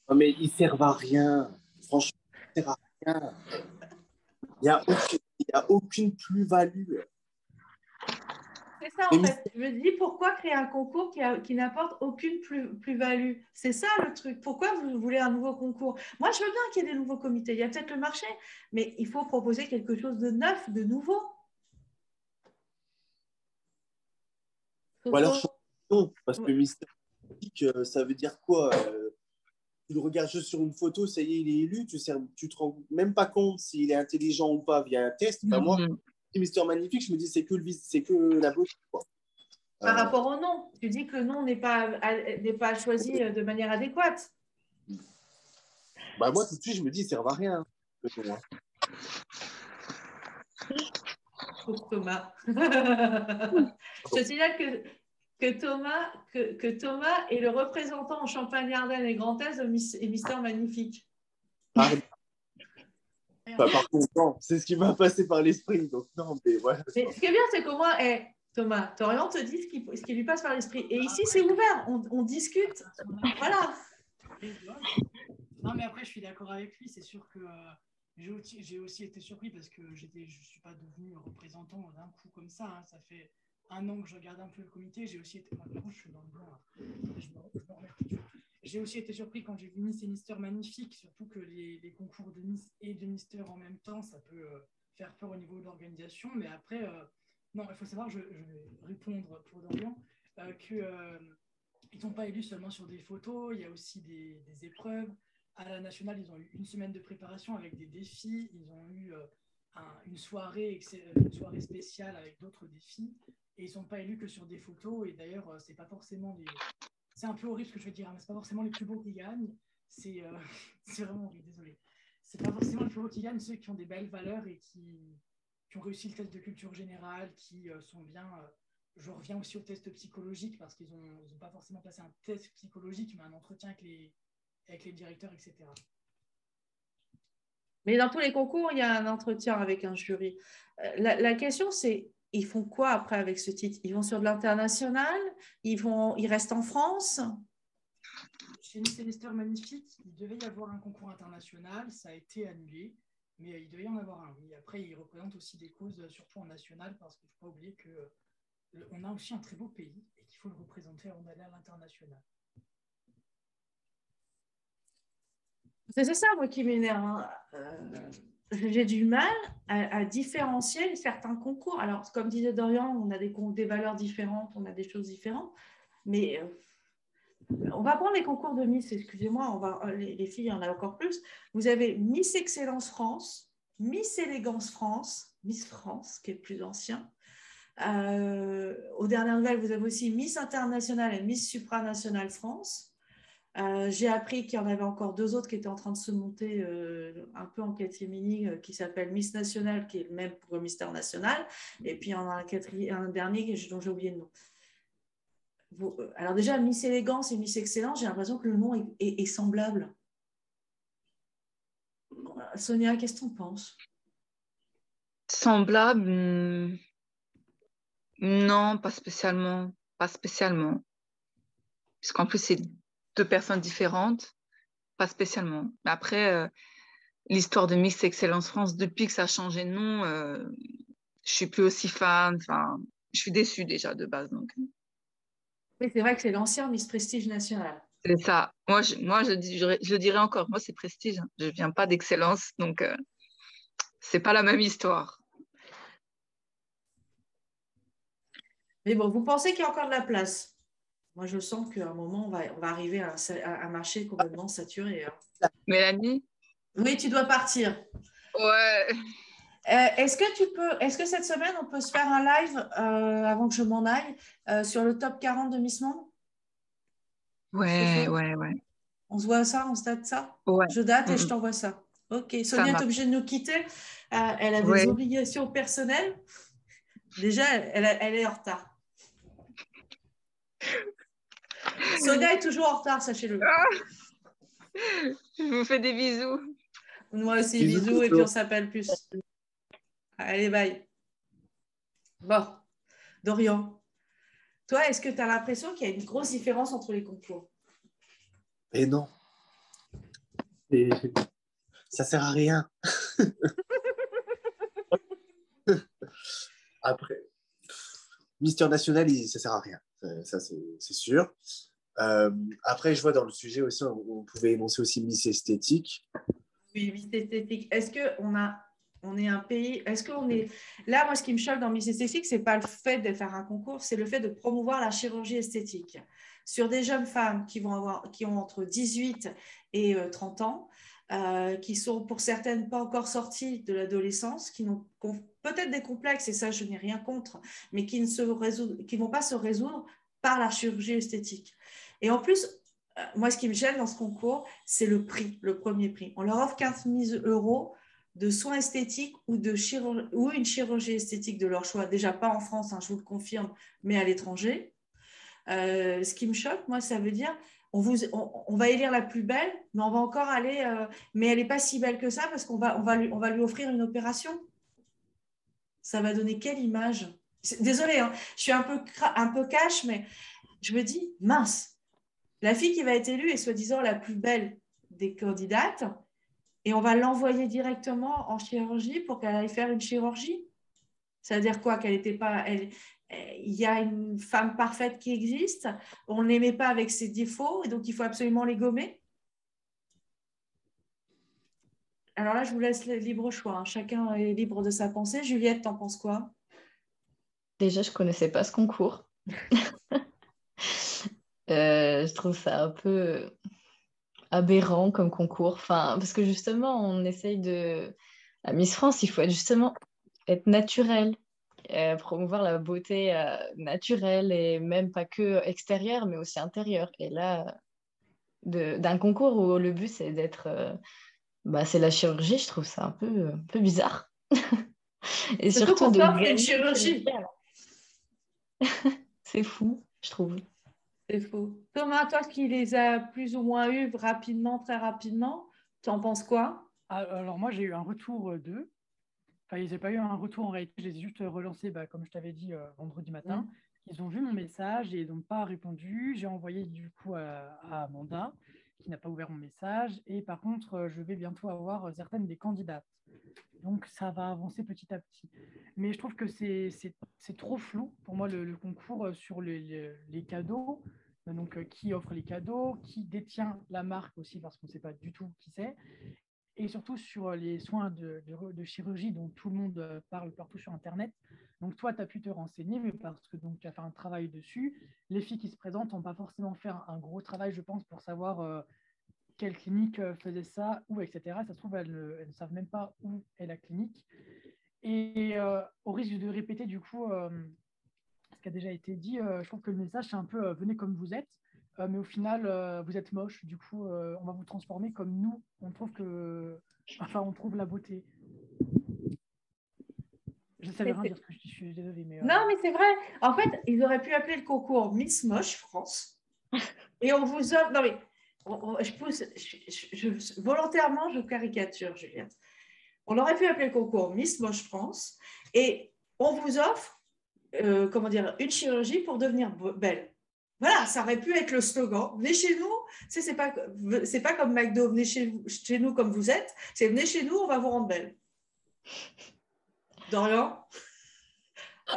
Non, mais ils servent à rien. Franchement, ils servent à rien. Il n'y a aucune plus-value. C'est ça, en fait. Je me dis, pourquoi créer un concours qui n'apporte aucune plus-value? C'est ça, le truc. Pourquoi vous voulez un nouveau concours? Moi, je veux bien qu'il y ait des nouveaux comités. Il y a peut-être le marché, mais il faut proposer quelque chose de neuf, de nouveau. Ou alors, non, parce que Mister ça veut dire quoi? Tu le regardes juste sur une photo, ça y est, il est élu, tu ne te rends même pas compte s'il est intelligent ou pas via un test. Enfin, moi, Mister Magnifique, je me dis, c'est que la beauté. Par rapport au nom, tu dis que le nom n'est pas choisi de manière adéquate. Bah, moi, tout de suite, je me dis, ça ne sert à rien. Pour Thomas. Je te signale que Thomas est le représentant en Champagne-Ardenne et Grand Est et Mister Magnifique. Par contre, non, c'est ce qui m'a passé par l'esprit. Donc, non, mais voilà. Mais ce qui est bien, c'est qu'au moins, Thomas, Torian te dit ce qui lui passe par l'esprit. Et ici, c'est ouvert, on discute. Voilà. Non, mais après, je suis d'accord avec lui. C'est sûr que j'ai aussi été surpris parce que je ne suis pas devenu représentant d'un coup comme ça. Hein. Ça fait 1 an que je regarde un peu le comité. J'ai aussi été. Maintenant, je suis dans le blanc. J'ai aussi été surpris quand j'ai vu Miss et Mister Magnifique, surtout que les concours de Miss et de Mister en même temps, ça peut faire peur au niveau de l'organisation. Mais après, non, il faut savoir, je vais répondre pour Dorian, qu'ils ne sont pas élus seulement sur des photos, il y a aussi des épreuves. À la nationale, ils ont eu 1 semaine de préparation avec des défis. Ils ont eu une soirée spéciale avec d'autres défis. Et ils ne sont pas élus que sur des photos. Et d'ailleurs, c'est pas forcément les... C'est un peu horrible ce que je veux dire, mais ce n'est pas forcément les plus beaux qui gagnent. C'est vraiment horrible, désolé. Ce n'est pas forcément les plus beaux qui gagnent, ceux qui ont des belles valeurs et qui ont réussi le test de culture générale, qui sont bien je reviens aussi au test psychologique parce qu'ils n'ont pas forcément passé un test psychologique, mais un entretien avec les directeurs, etc. Mais dans tous les concours, il y a un entretien avec un jury. La question, c'est, ils font quoi après avec ce titre? Ils vont sur de l'international? Ils restent en France? Chez Miss Semester Magnifique, il devait y avoir un concours international, ça a été annulé, mais il devait y en avoir un, oui. Après, ils représentent aussi des causes, surtout en national, parce qu'il ne faut pas oublier qu'on a aussi un très beau pays et qu'il faut le représenter avant d'aller à l'international. C'est ça, moi, qui m'énerve. Hein. J'ai du mal à différencier certains concours. Alors, comme disait Dorian, on a des valeurs différentes, on a des choses différentes, mais on va prendre les concours de Miss, excusez-moi, les filles, il y en a encore plus. Vous avez Miss Excellence France, Miss Élégance France, Miss France, qui est le plus ancien. Aux dernières nouvelles, vous avez aussi Miss Internationale et Miss Supranationale France. J'ai appris qu'il y en avait encore 2 autres qui étaient en train de se monter un peu en catimini, qui s'appelle Miss Nationale, qui est le même pour Miss International, et puis il y en a un dernier dont j'ai oublié le nom. Alors déjà, Miss Élégance et Miss Excellence, j'ai l'impression que le nom est semblable. Sonia, qu'est-ce que tu en penses? Semblable, non, pas spécialement. Pas spécialement. Puisqu'en plus, c'est 2 personnes différentes. Pas spécialement. Mais après, l'histoire de Miss Excellence France, depuis que ça a changé de nom, je suis plus aussi fan. Enfin, je suis déçue déjà de base. Donc. Oui, c'est vrai que c'est l'ancien Miss Prestige National. C'est ça. Moi, je le dirais encore. Moi, c'est Prestige. Hein. Je ne viens pas d'Excellence. Donc, c'est pas la même histoire. Mais bon, vous pensez qu'il y a encore de la place? Moi, je sens qu'à un moment, on va arriver à un marché complètement saturé. Hein. Mélanie? Oui, tu dois partir. Ouais. Est-ce que cette semaine, on peut se faire un live avant que je m'en aille sur le top 40 de Miss Monde? Ouais. On se voit ça, on se date ça? Ouais. Je date et je t'envoie ça. Ok, Sonia est obligée de nous quitter. Elle a des obligations personnelles. Déjà, elle est en retard. Sonia est toujours en retard, sachez-le. Je vous fais des bisous. Moi aussi, bisous et puis on s'appelle plus. Allez, bye. Bon, Dorian, toi, est-ce que tu as l'impression qu'il y a une grosse différence entre les concours? Et non. Ça sert à rien. Après, Mister National, ça sert à rien. Ça, c'est sûr. Après, je vois dans le sujet aussi, on pouvait énoncer aussi Miss Esthétique. Oui, Miss Esthétique. Est-ce qu'on est un pays, est-ce qu'on est... Là, moi, ce qui me choque dans Miss Esthétique, ce n'est pas le fait de faire un concours, c'est le fait de promouvoir la chirurgie esthétique sur des jeunes femmes qui ont entre 18 et 30 ans, qui sont pour certaines pas encore sorties de l'adolescence, qui ont peut-être des complexes, et ça, je n'ai rien contre, mais qui ne vont pas se résoudre par la chirurgie esthétique. Et en plus, moi, ce qui me gêne dans ce concours, c'est le prix, le premier prix. On leur offre 15 000 € de soins esthétiques ou une chirurgie esthétique de leur choix. Déjà pas en France, hein, je vous le confirme, mais à l'étranger. Ce qui me choque, moi, ça veut dire on va élire la plus belle, mais on va encore aller, mais elle n'est pas si belle que ça parce qu'on va lui offrir une opération. Ça va donner quelle image? Désolée, hein, je suis un peu cash, mais je me dis, mince, la fille qui va être élue est soi-disant la plus belle des candidates et on va l'envoyer directement en chirurgie pour qu'elle aille faire une chirurgie. Ça veut dire quoi? Qu'elle n'était pas... Il y a une femme parfaite qui existe, on ne l'aimait pas avec ses défauts et donc il faut absolument les gommer. Alors là, je vous laisse le libre choix. Hein. Chacun est libre de sa pensée. Juliette, t'en penses quoi? Déjà, je ne connaissais pas ce concours. Je trouve ça un peu aberrant comme concours. Enfin, parce que justement, on essaye de... À Miss France, il faut justement être naturel, promouvoir la beauté naturelle et même pas que extérieure, mais aussi intérieure. Et là, d'un concours où le but, c'est d'être... c'est la chirurgie, je trouve ça un peu bizarre. Et surtout de une chirurgie. C'est fou, je trouve. C'est faux. Thomas, toi qui les as plus ou moins eus rapidement, très rapidement, tu en penses quoi? Alors moi, j'ai eu un retour d'eux. Enfin, ils n'ont pas eu un retour en réalité, je les ai juste relancés, comme je t'avais dit, vendredi matin. Ils ont vu mon message et ils n'ont pas répondu. J'ai envoyé du coup à Amanda, qui n'a pas ouvert mon message. Et par contre, je vais bientôt avoir certaines des candidates. Donc, ça va avancer petit à petit. Mais je trouve que c'est trop flou pour moi le concours sur les cadeaux. Donc, qui offre les cadeaux, qui détient la marque aussi, parce qu'on ne sait pas du tout qui c'est. Et surtout sur les soins de chirurgie dont tout le monde parle partout sur Internet. Donc, toi, tu as pu te renseigner, mais parce que tu as fait un travail dessus. Les filles qui se présentent n'ont pas forcément fait un gros travail, je pense, pour savoir quelle clinique faisait ça, où, etc. Ça se trouve, elles ne savent même pas où est la clinique. Et au risque de répéter, du coup, ce qui a déjà été dit, je trouve que le message, c'est un peu venez comme vous êtes. Mais au final, vous êtes moche. Du coup, on va vous transformer comme nous. On trouve la beauté. Je ne savais rien dire ce que je suis désolée. Mais, Non, mais c'est vrai. En fait, ils auraient pu appeler le concours Miss Moche France. Et on vous offre. Non, mais volontairement, je caricature, Juliette. On aurait pu appeler le concours Miss Moche France. Et on vous offre, une chirurgie pour devenir belle. Voilà, ça aurait pu être le slogan. Venez chez nous, c'est pas comme McDo, venez chez nous comme vous êtes, c'est venez chez nous, on va vous rendre belle. Dorian,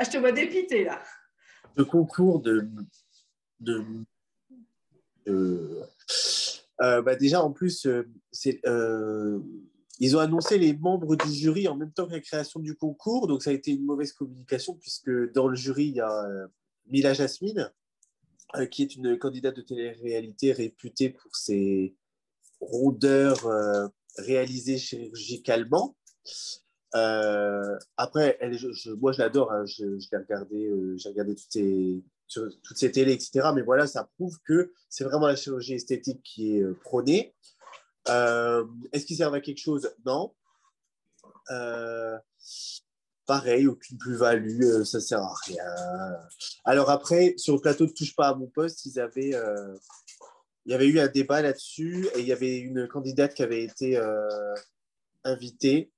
je te vois dépité là. Le concours déjà, en plus, ils ont annoncé les membres du jury en même temps que la création du concours, donc ça a été une mauvaise communication puisque dans le jury, il y a Mila Jasmine, qui est une candidate de télé-réalité réputée pour ses rondeurs réalisées chirurgicalement. Après, moi je l'adore, hein, je l'ai regardé, j'ai regardé sur toutes ces télés, etc. Mais voilà, ça prouve que c'est vraiment la chirurgie esthétique qui est prônée. Est-ce qu'ils servent à quelque chose? Non. Pareil, aucune plus-value, ça sert à rien. Alors après, sur le plateau de Touche pas à mon poste, il y avait eu un débat là-dessus et il y avait une candidate qui avait été invitée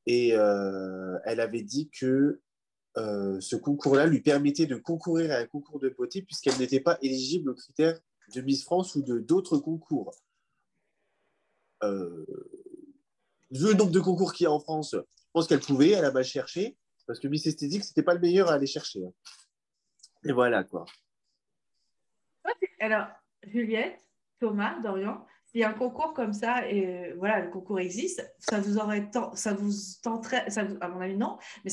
et elle avait dit que ce concours-là lui permettait de concourir à un concours de beauté puisqu'elle n'était pas éligible aux critères de Miss France ou d'autres concours. Vu le nombre de concours qu'il y a en France, je pense qu'elle pouvait, elle a mal cherché, parce que Miss Esthétique, c'était pas le meilleur à aller chercher. Et voilà, quoi. Alors, Juliette, Thomas, Dorian, s'il y a un concours comme ça, et voilà, le concours existe, à mon avis, non, mais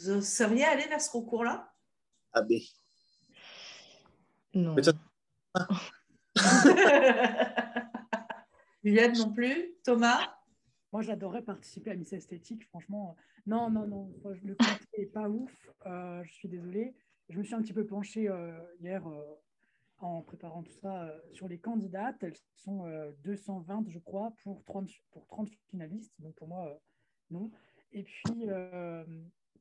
vous seriez allé vers ce concours-là? Ah, mais. Non. Mais ça... Juliette non plus? Thomas? Moi, j'adorerais participer à Miss Esthétique. Franchement, non. Le comité n'est pas ouf. Je suis désolée. Je me suis un petit peu penchée hier en préparant tout ça sur les candidates. Elles sont 220, je crois, pour 30 finalistes. Donc, pour moi, non. Et puis,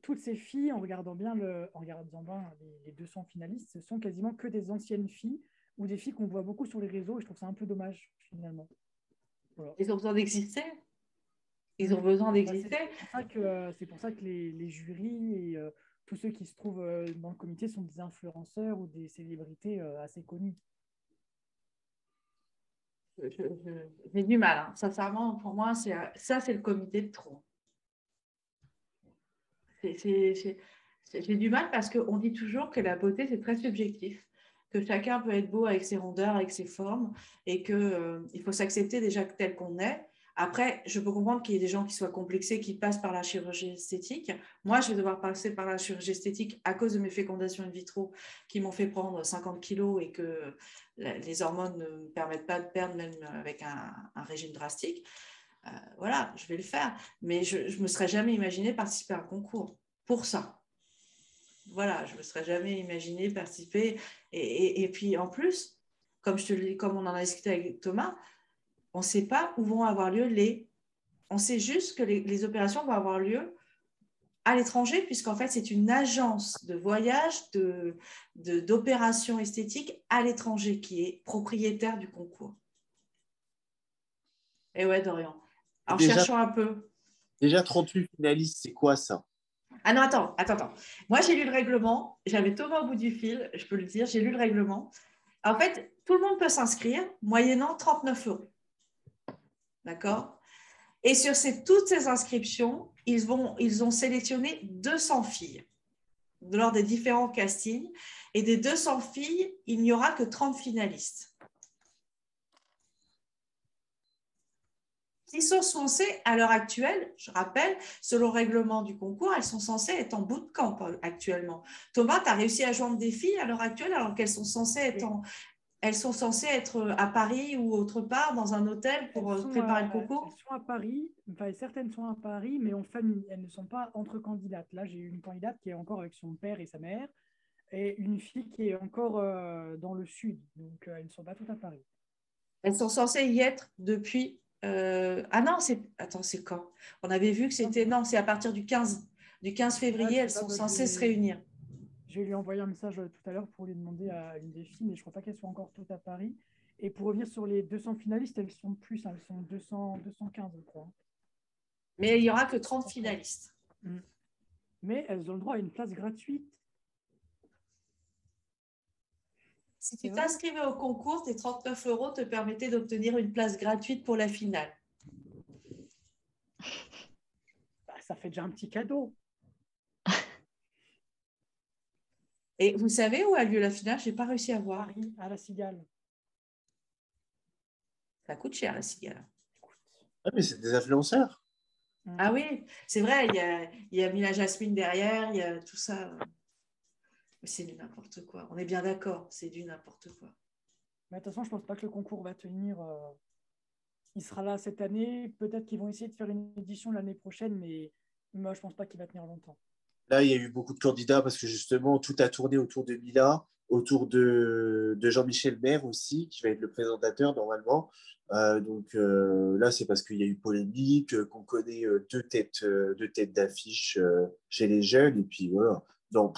toutes ces filles, en regardant bien les 200 finalistes, ce sont quasiment que des anciennes filles ou des filles qu'on voit beaucoup sur les réseaux. Et je trouve ça un peu dommage, finalement. Voilà. Ils ont besoin d'exister. Ils ont besoin d'exister. C'est pour ça que les jurys et tous ceux qui se trouvent dans le comité sont des influenceurs ou des célébrités assez connues. J'ai du mal. Hein. Sincèrement, pour moi, c'est le comité de trop. J'ai du mal parce qu'on dit toujours que la beauté, c'est très subjectif, que chacun peut être beau avec ses rondeurs, avec ses formes, et qu'il faut s'accepter déjà tel qu'on est. Après, je peux comprendre qu'il y ait des gens qui soient complexés, qui passent par la chirurgie esthétique. Moi, je vais devoir passer par la chirurgie esthétique à cause de mes fécondations in vitro qui m'ont fait prendre 50 kilos et que les hormones ne me permettent pas de perdre même avec un régime drastique. Voilà, je vais le faire. Mais je ne me serais jamais imaginé participer à un concours pour ça. Voilà, je ne me serais jamais imaginé participer. Et puis, en plus, comme on en a discuté avec Thomas, on ne sait pas où vont avoir lieu on sait juste que les opérations vont avoir lieu à l'étranger, puisqu'en fait, c'est une agence de voyage, d'opérations esthétiques à l'étranger qui est propriétaire du concours. Et ouais, Dorian. Alors, cherchons un peu. Déjà 38 finalistes, c'est quoi ça? Ah non, attends. Moi, j'ai lu le règlement. J'avais Thomas au bout du fil, je peux le dire. J'ai lu le règlement. En fait, tout le monde peut s'inscrire, moyennant 39 €. D'accord? Et sur toutes ces inscriptions, ils ont sélectionné 200 filles lors des différents castings. Et des 200 filles, il n'y aura que 30 finalistes. Qui sont censées, à l'heure actuelle, je rappelle, selon le règlement du concours, elles sont censées être en bootcamp actuellement. Thomas, tu as réussi à joindre des filles à l'heure actuelle alors qu'elles sont censées être à Paris ou autre part dans un hôtel pour préparer le concours? Elles sont à Paris, enfin, certaines sont à Paris, mais en famille. Elles ne sont pas entre candidates. Là, j'ai une candidate qui est encore avec son père et sa mère, et une fille qui est encore dans le sud. Donc, elles ne sont pas toutes à Paris. Elles sont censées y être depuis... Ah non, c'est quand? On avait vu que c'était... Non, c'est à partir du 15 février, elles sont censées se réunir. Je vais lui envoyer un message tout à l'heure pour lui demander à une des filles, mais je ne crois pas qu'elles soient encore toutes à Paris. Et pour revenir sur les 200 finalistes, elles sont plus, elles sont 215, je crois. Mais il n'y aura que 30 finalistes. Mais elles ont le droit à une place gratuite. Si tu t'inscrivais au concours, tes 39 € te permettaient d'obtenir une place gratuite pour la finale. Bah, ça fait déjà un petit cadeau. Et vous savez où a lieu la finale? Je n'ai pas réussi à voir. Paris, à la Cigale. Ça coûte cher, la Cigale. Ah, mais c'est des influenceurs. Ah oui, c'est vrai, il y a Mila Jasmine derrière, il y a tout ça. C'est du n'importe quoi. On est bien d'accord, c'est du n'importe quoi. Mais de toute façon, je ne pense pas que le concours va tenir. Il sera là cette année. Peut-être qu'ils vont essayer de faire une édition l'année prochaine, mais moi, je ne pense pas qu'il va tenir longtemps. Là, il y a eu beaucoup de candidats parce que justement, tout a tourné autour de Mila, autour de Jean-Michel Maire aussi, qui va être le présentateur normalement. Là, c'est parce qu'il y a eu polémique, qu'on connaît deux têtes d'affiche chez les jeunes. Et puis voilà. Donc,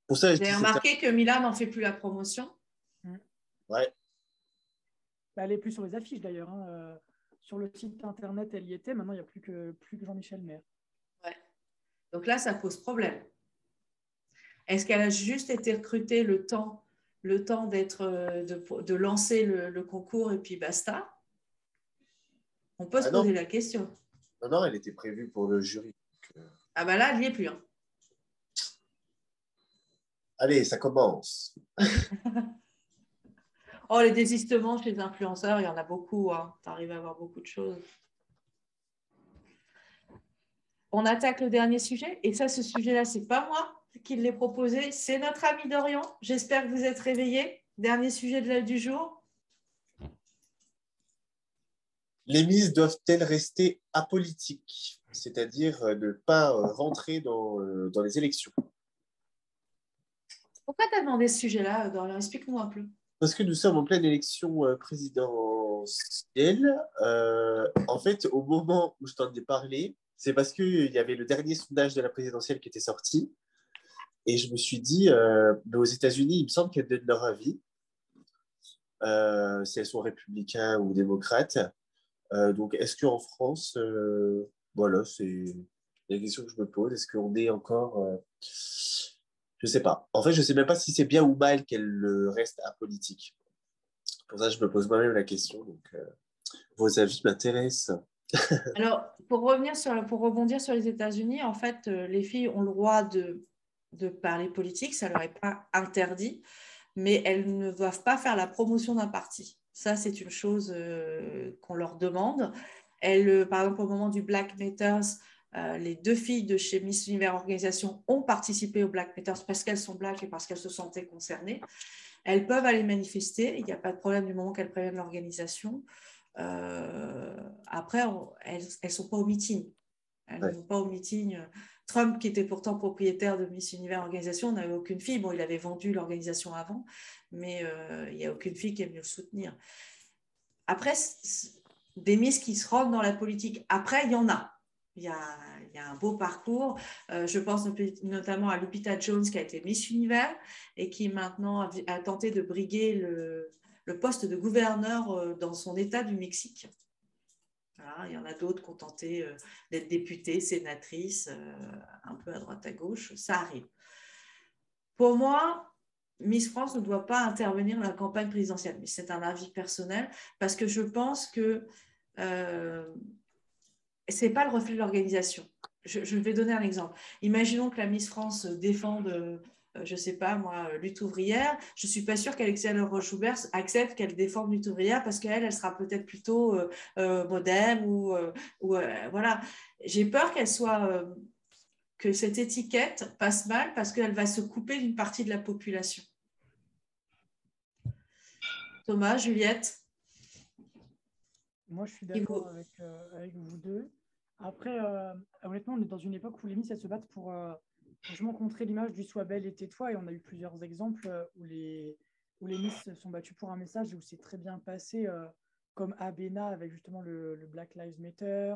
pour ça, vous avez remarqué que Mila n'en fait plus la promotion? Ouais. Bah, elle n'est plus sur les affiches d'ailleurs. Sur le site internet, elle y était. Maintenant, il n'y a plus que Jean-Michel Maire. Ouais. Donc là, ça pose problème. Est-ce qu'elle a juste été recrutée le temps de lancer le concours et puis basta? On peut se poser la question. Non, elle était prévue pour le jury. Ah bah là, elle n'y est plus. Hein. Allez, ça commence. Oh, les désistements chez les influenceurs, il y en a beaucoup. Hein. Tu arrives à avoir beaucoup de choses. On attaque le dernier sujet. Et ça, ce sujet-là, ce n'est pas moi qui l'ai proposé. C'est notre ami Dorian. J'espère que vous êtes réveillés. Dernier sujet du jour. Les Miss doivent-elles rester apolitiques, c'est-à-dire ne pas rentrer dans les élections? Pourquoi tu as demandé ce sujet-là, Dorian? Explique-nous un peu. Parce que nous sommes en pleine élection présidentielle. En fait, au moment où je t'en ai parlé, c'est parce qu'il y avait le dernier sondage de la présidentielle qui était sorti. Et je me suis dit, mais aux États-Unis, il me semble qu'elles donnent leur avis, si elles sont républicains ou démocrates. Donc, est-ce qu'en France, voilà, c'est la question que je me pose. Est-ce qu'on est encore... je ne sais pas. En fait, je ne sais même pas si c'est bien ou mal qu'elle reste apolitique. Pour ça, je me pose moi-même la question. Donc, vos avis m'intéressent. Alors, pour rebondir sur les États-Unis, en fait, les filles ont le droit de parler politique, ça ne leur est pas interdit, mais elles ne doivent pas faire la promotion d'un parti. Ça, c'est une chose qu'on leur demande. Par exemple, au moment du Black Matters, les 2 filles de chez Miss Univers Organisation ont participé au Black Matters parce qu'elles sont black et parce qu'elles se sentaient concernées. Elles peuvent aller manifester, il n'y a pas de problème du moment qu'elles préviennent l'organisation. Après, elles ne sont pas au meeting. Elles ne vont pas au meeting. Trump, qui était pourtant propriétaire de Miss Univers Organisation, n'avait aucune fille. Bon, il avait vendu l'organisation avant, mais il n'y a aucune fille qui est venue le soutenir. Après, des Miss qui se rendent dans la politique. Après, il y en a. Il y y a un beau parcours. Je pense notamment à Lupita Jones qui a été Miss Univers et qui maintenant a tenté de briguer le poste de gouverneur dans son État du Mexique. Voilà, il y en a d'autres qui ont tenté d'être députées, sénatrices, un peu à droite à gauche. Ça arrive. Pour moi, Miss France ne doit pas intervenir dans la campagne présidentielle, mais c'est un avis personnel parce que je pense que ce n'est pas le reflet de l'organisation. Je vais donner un exemple. Imaginons que la Miss France défende, je ne sais pas moi, lutte ouvrière. Je ne suis pas sûre qu'Alexia Leroy-Schubert accepte qu'elle défende lutte ouvrière parce qu'elle, elle sera peut-être plutôt moderne ou voilà. J'ai peur qu'elle soit... que cette étiquette passe mal parce qu'elle va se couper d'une partie de la population. Thomas, Juliette? Moi, je suis d'accord avec vous deux. Après, honnêtement, on est dans une époque où les Miss, elles se battent pour justement contrer l'image du Sois belle et tais-toi. Et on a eu plusieurs exemples où les Miss sont battues pour un message et où c'est très bien passé, comme Abena avec justement le Black Lives Matter,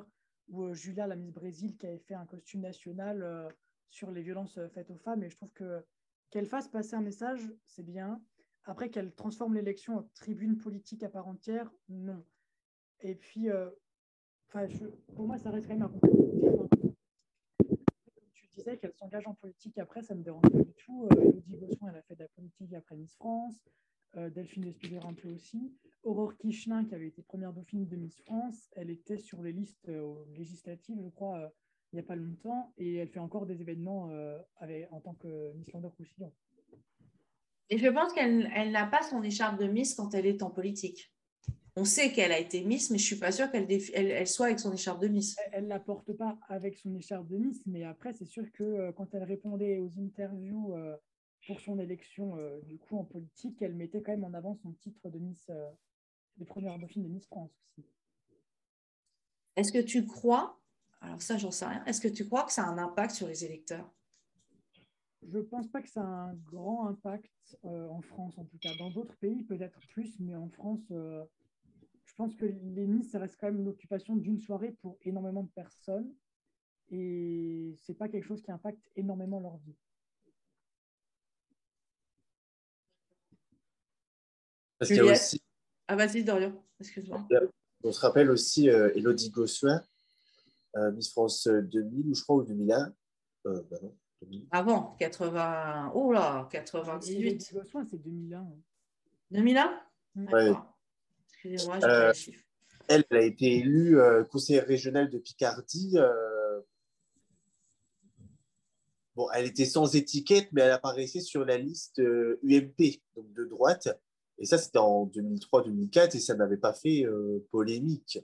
ou Julia, la Miss Brésil, qui avait fait un costume national sur les violences faites aux femmes. Et je trouve qu'elle fasse passer un message, c'est bien. Après, qu'elle transforme l'élection en tribune politique à part entière, non. Et puis, pour moi, ça reste quand même un concours. Comme tu disais qu'elle s'engage en politique après, ça ne me dérange pas du tout. Elodie Gossuin, elle a fait de la politique après Miss France. Delphine Despiguer un peu aussi. Aurore Kichelin, qui avait été première dauphine de Miss France, elle était sur les listes législatives, je crois, il n'y a pas longtemps, et elle fait encore des événements en tant que Miss Languedoc-Roussillon. Et je pense qu'elle n'a pas son écharpe de Miss quand elle est en politique. On sait qu'elle a été Miss, mais je ne suis pas sûre qu'elle soit avec son écharpe de Miss. Elle ne la porte pas avec son écharpe de Miss, mais après, c'est sûr que quand elle répondait aux interviews pour son élection, du coup, en politique, elle mettait quand même en avant son titre de Miss, de première dauphine de Miss France aussi. Est-ce que tu crois, alors ça, j'en sais rien, est-ce que tu crois que ça a un impact sur les électeurs? Je ne pense pas que ça a un grand impact en France, en tout cas. Dans d'autres pays, peut-être plus, mais en France, je pense que les Miss, ça reste quand même l'occupation d'une soirée pour énormément de personnes. Et ce n'est pas quelque chose qui impacte énormément leur vie. Parce qu'il y a aussi... Ah, vas-y, Dorian, excuse-moi. On se rappelle aussi Elodie Gossuin, Miss France 2000, ou je crois, ou 2001. Non, 2000. Avant, 80... Oh là, 98. Gossuin, c'est 2001. 2001 Ouais. Excusez-moi, j'ai pas les chiffres. Elle a été élue conseillère régionale de Picardie. Bon, elle était sans étiquette, mais elle apparaissait sur la liste UMP, donc de droite. Et ça, c'était en 2003-2004 et ça n'avait pas fait polémique.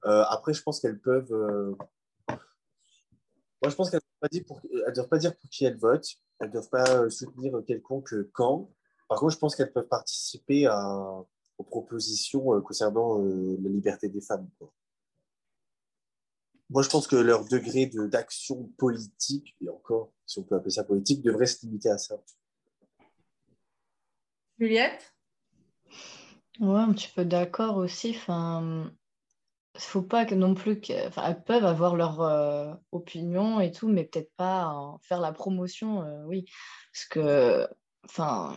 Après, je pense qu'elles peuvent... Moi, je pense qu'elles ne doivent pas dire pour qui elles votent. Elles ne doivent pas soutenir quelconque camp. Par contre, je pense qu'elles peuvent participer aux propositions concernant la liberté des femmes, quoi. Moi, je pense que leur degré d'action politique, et encore, si on peut appeler ça politique, devrait se limiter à ça. Juliette? Ouais, un petit peu d'accord aussi. Enfin, faut pas que non plus elles peuvent avoir leur opinion et tout, mais peut-être pas faire la promotion, oui. Parce que, enfin,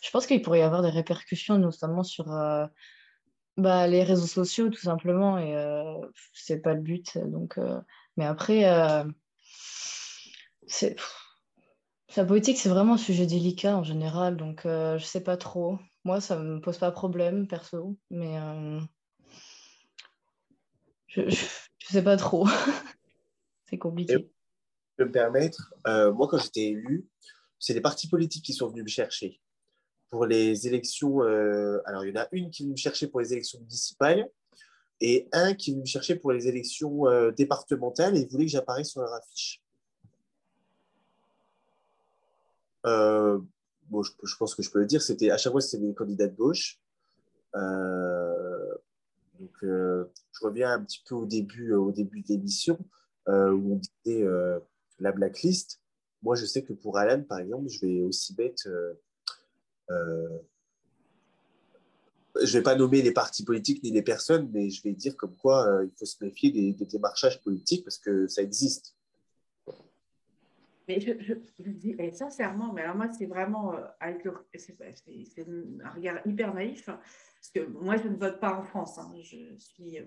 je pense qu'il pourrait y avoir des répercussions, notamment sur les réseaux sociaux, tout simplement, et c'est pas le but. Donc, mais après, la politique, c'est vraiment un sujet délicat en général, donc je sais pas trop. Moi, ça me pose pas problème, perso, mais je sais pas trop. C'est compliqué. Et je peux me permettre, moi, quand j'étais élu, c'est les partis politiques qui sont venus me chercher. Pour les élections, alors il y en a une qui est venue me chercher pour les élections municipales et un qui est venu me chercher pour les élections départementales et il voulait que j'apparaisse sur leur affiche. Bon, je pense que je peux le dire, à chaque fois, c'était des candidats de gauche. Donc, je reviens un petit peu au début de l'émission où on disait la blacklist. Moi, je sais que pour Alan, par exemple, je vais aussi mettre je ne vais pas nommer les partis politiques ni les personnes, mais je vais dire comme quoi il faut se méfier des démarchages politiques parce que ça existe. Mais je dis sincèrement, mais alors moi, c'est vraiment c'est un regard hyper naïf, hein, parce que moi, je ne vote pas en France. Hein.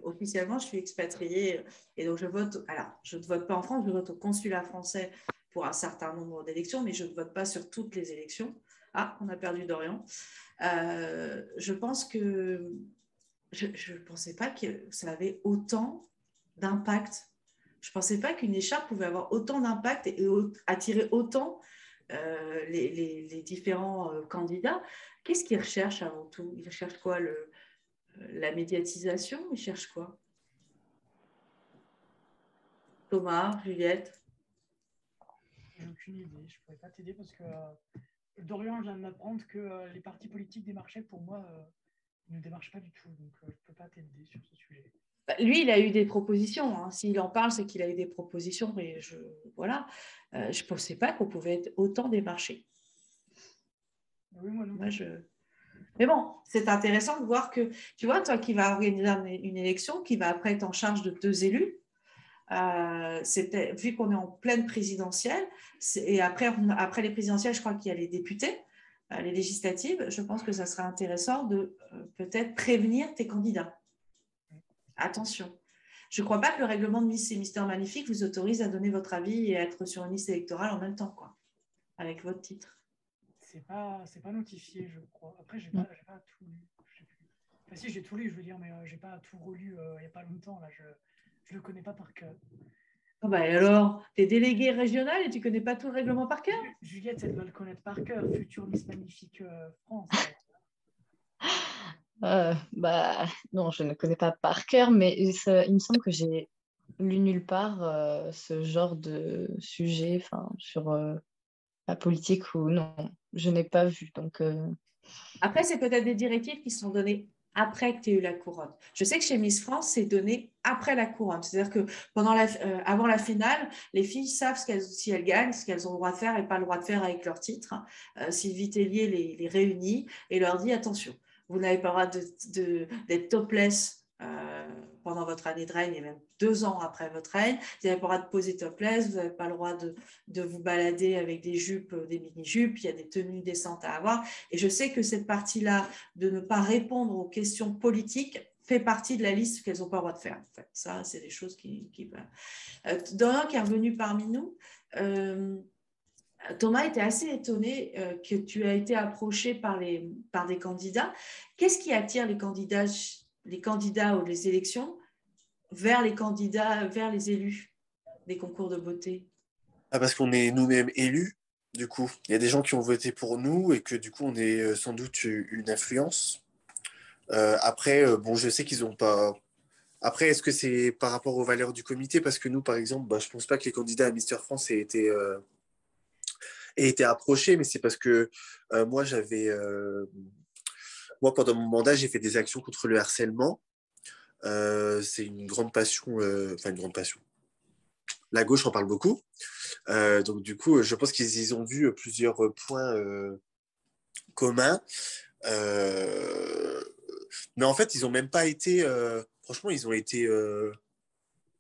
Officiellement, je suis expatriée et donc je vote. Alors, je ne vote pas en France, je vote au consulat français pour un certain nombre d'élections, mais je ne vote pas sur toutes les élections. Ah, on a perdu Dorian. Je pense que je ne pensais pas que ça avait autant d'impact. Je ne pensais pas qu'une écharpe pouvait avoir autant d'impact et attirer autant les différents candidats. Qu'est-ce qu'ils recherchent avant tout? Ils recherchent quoi? La médiatisation? Ils cherchent quoi? Thomas, Juliette? J'ai aucune idée, je ne pourrais pas t'aider parce que Dorian vient de m'apprendre que les partis politiques démarchaient. Pour moi, ils ne démarchent pas du tout, donc je ne peux pas t'aider sur ce sujet. Lui, il a eu des propositions. Hein. S'il en parle, c'est qu'il a eu des propositions. Mais voilà, je ne pensais pas qu'on pouvait être autant démarché. Oui, moi non. Mais bon, c'est intéressant de voir que, tu vois, toi qui vas organiser une élection, qui va après être en charge de 2 élus, vu qu'on est en pleine présidentielle, et après les présidentielles, je crois qu'il y a les députés, les législatives, je pense que ça serait intéressant de peut-être prévenir tes candidats. Attention. Je ne crois pas que le règlement de Miss et Mister Magnifique vous autorise à donner votre avis et à être sur une liste électorale en même temps, quoi, avec votre titre. C'est pas notifié, je crois. Après, j'ai pas tout lu. Enfin, si, j'ai tout lu, je veux dire, mais j'ai pas tout relu il n'y a pas longtemps. Là, je le connais pas par cœur. Oh bah alors, tu es déléguée régionale et tu connais pas tout le règlement par cœur? Juliette, elle doit le connaître par cœur, future Miss Magnifique France. Non, je ne connais pas par cœur, mais il me semble que j'ai lu nulle part ce genre de sujet sur la politique ou non, je n'ai pas vu. Donc, Après, c'est peut-être des directives qui sont données après que tu aies eu la couronne. Je sais que chez Miss France, c'est donné après la couronne. C'est-à-dire que avant la finale, les filles savent si elles gagnent, ce qu'elles ont le droit de faire et pas le droit de faire avec leur titre. Sylvie Tellier les réunit et leur dit attention, vous n'avez pas le droit d'être topless pendant votre année de règne et même 2 ans après votre règne. Vous n'avez pas le droit de poser topless, vous n'avez pas le droit de vous balader avec des jupes, des mini-jupes, il y a des tenues décentes à avoir. Et je sais que cette partie-là, de ne pas répondre aux questions politiques, fait partie de la liste qu'elles n'ont pas le droit de faire. En fait, ça, c'est des choses qui Dorian qui est revenu parmi nous, Thomas était assez étonné que tu aies été approché par des candidats. Qu'est-ce qui attire les candidats ou les élections vers les candidats, vers les élus des concours de beauté? Parce qu'on est nous-mêmes élus, du coup. Il y a des gens qui ont voté pour nous et que du coup, on est sans doute une influence. Après, bon, je sais qu'ils n'ont pas... Après, est-ce que c'est par rapport aux valeurs du comité? Parce que nous, par exemple, je ne pense pas que les candidats à Mister France aient été approchés, mais c'est parce que moi, pendant mon mandat, j'ai fait des actions contre le harcèlement. C'est une grande passion, une grande passion. La gauche en parle beaucoup. Donc, du coup, je pense qu'ils y ont vu plusieurs points communs. Mais en fait, ils n'ont même pas été. Franchement, ils ont été.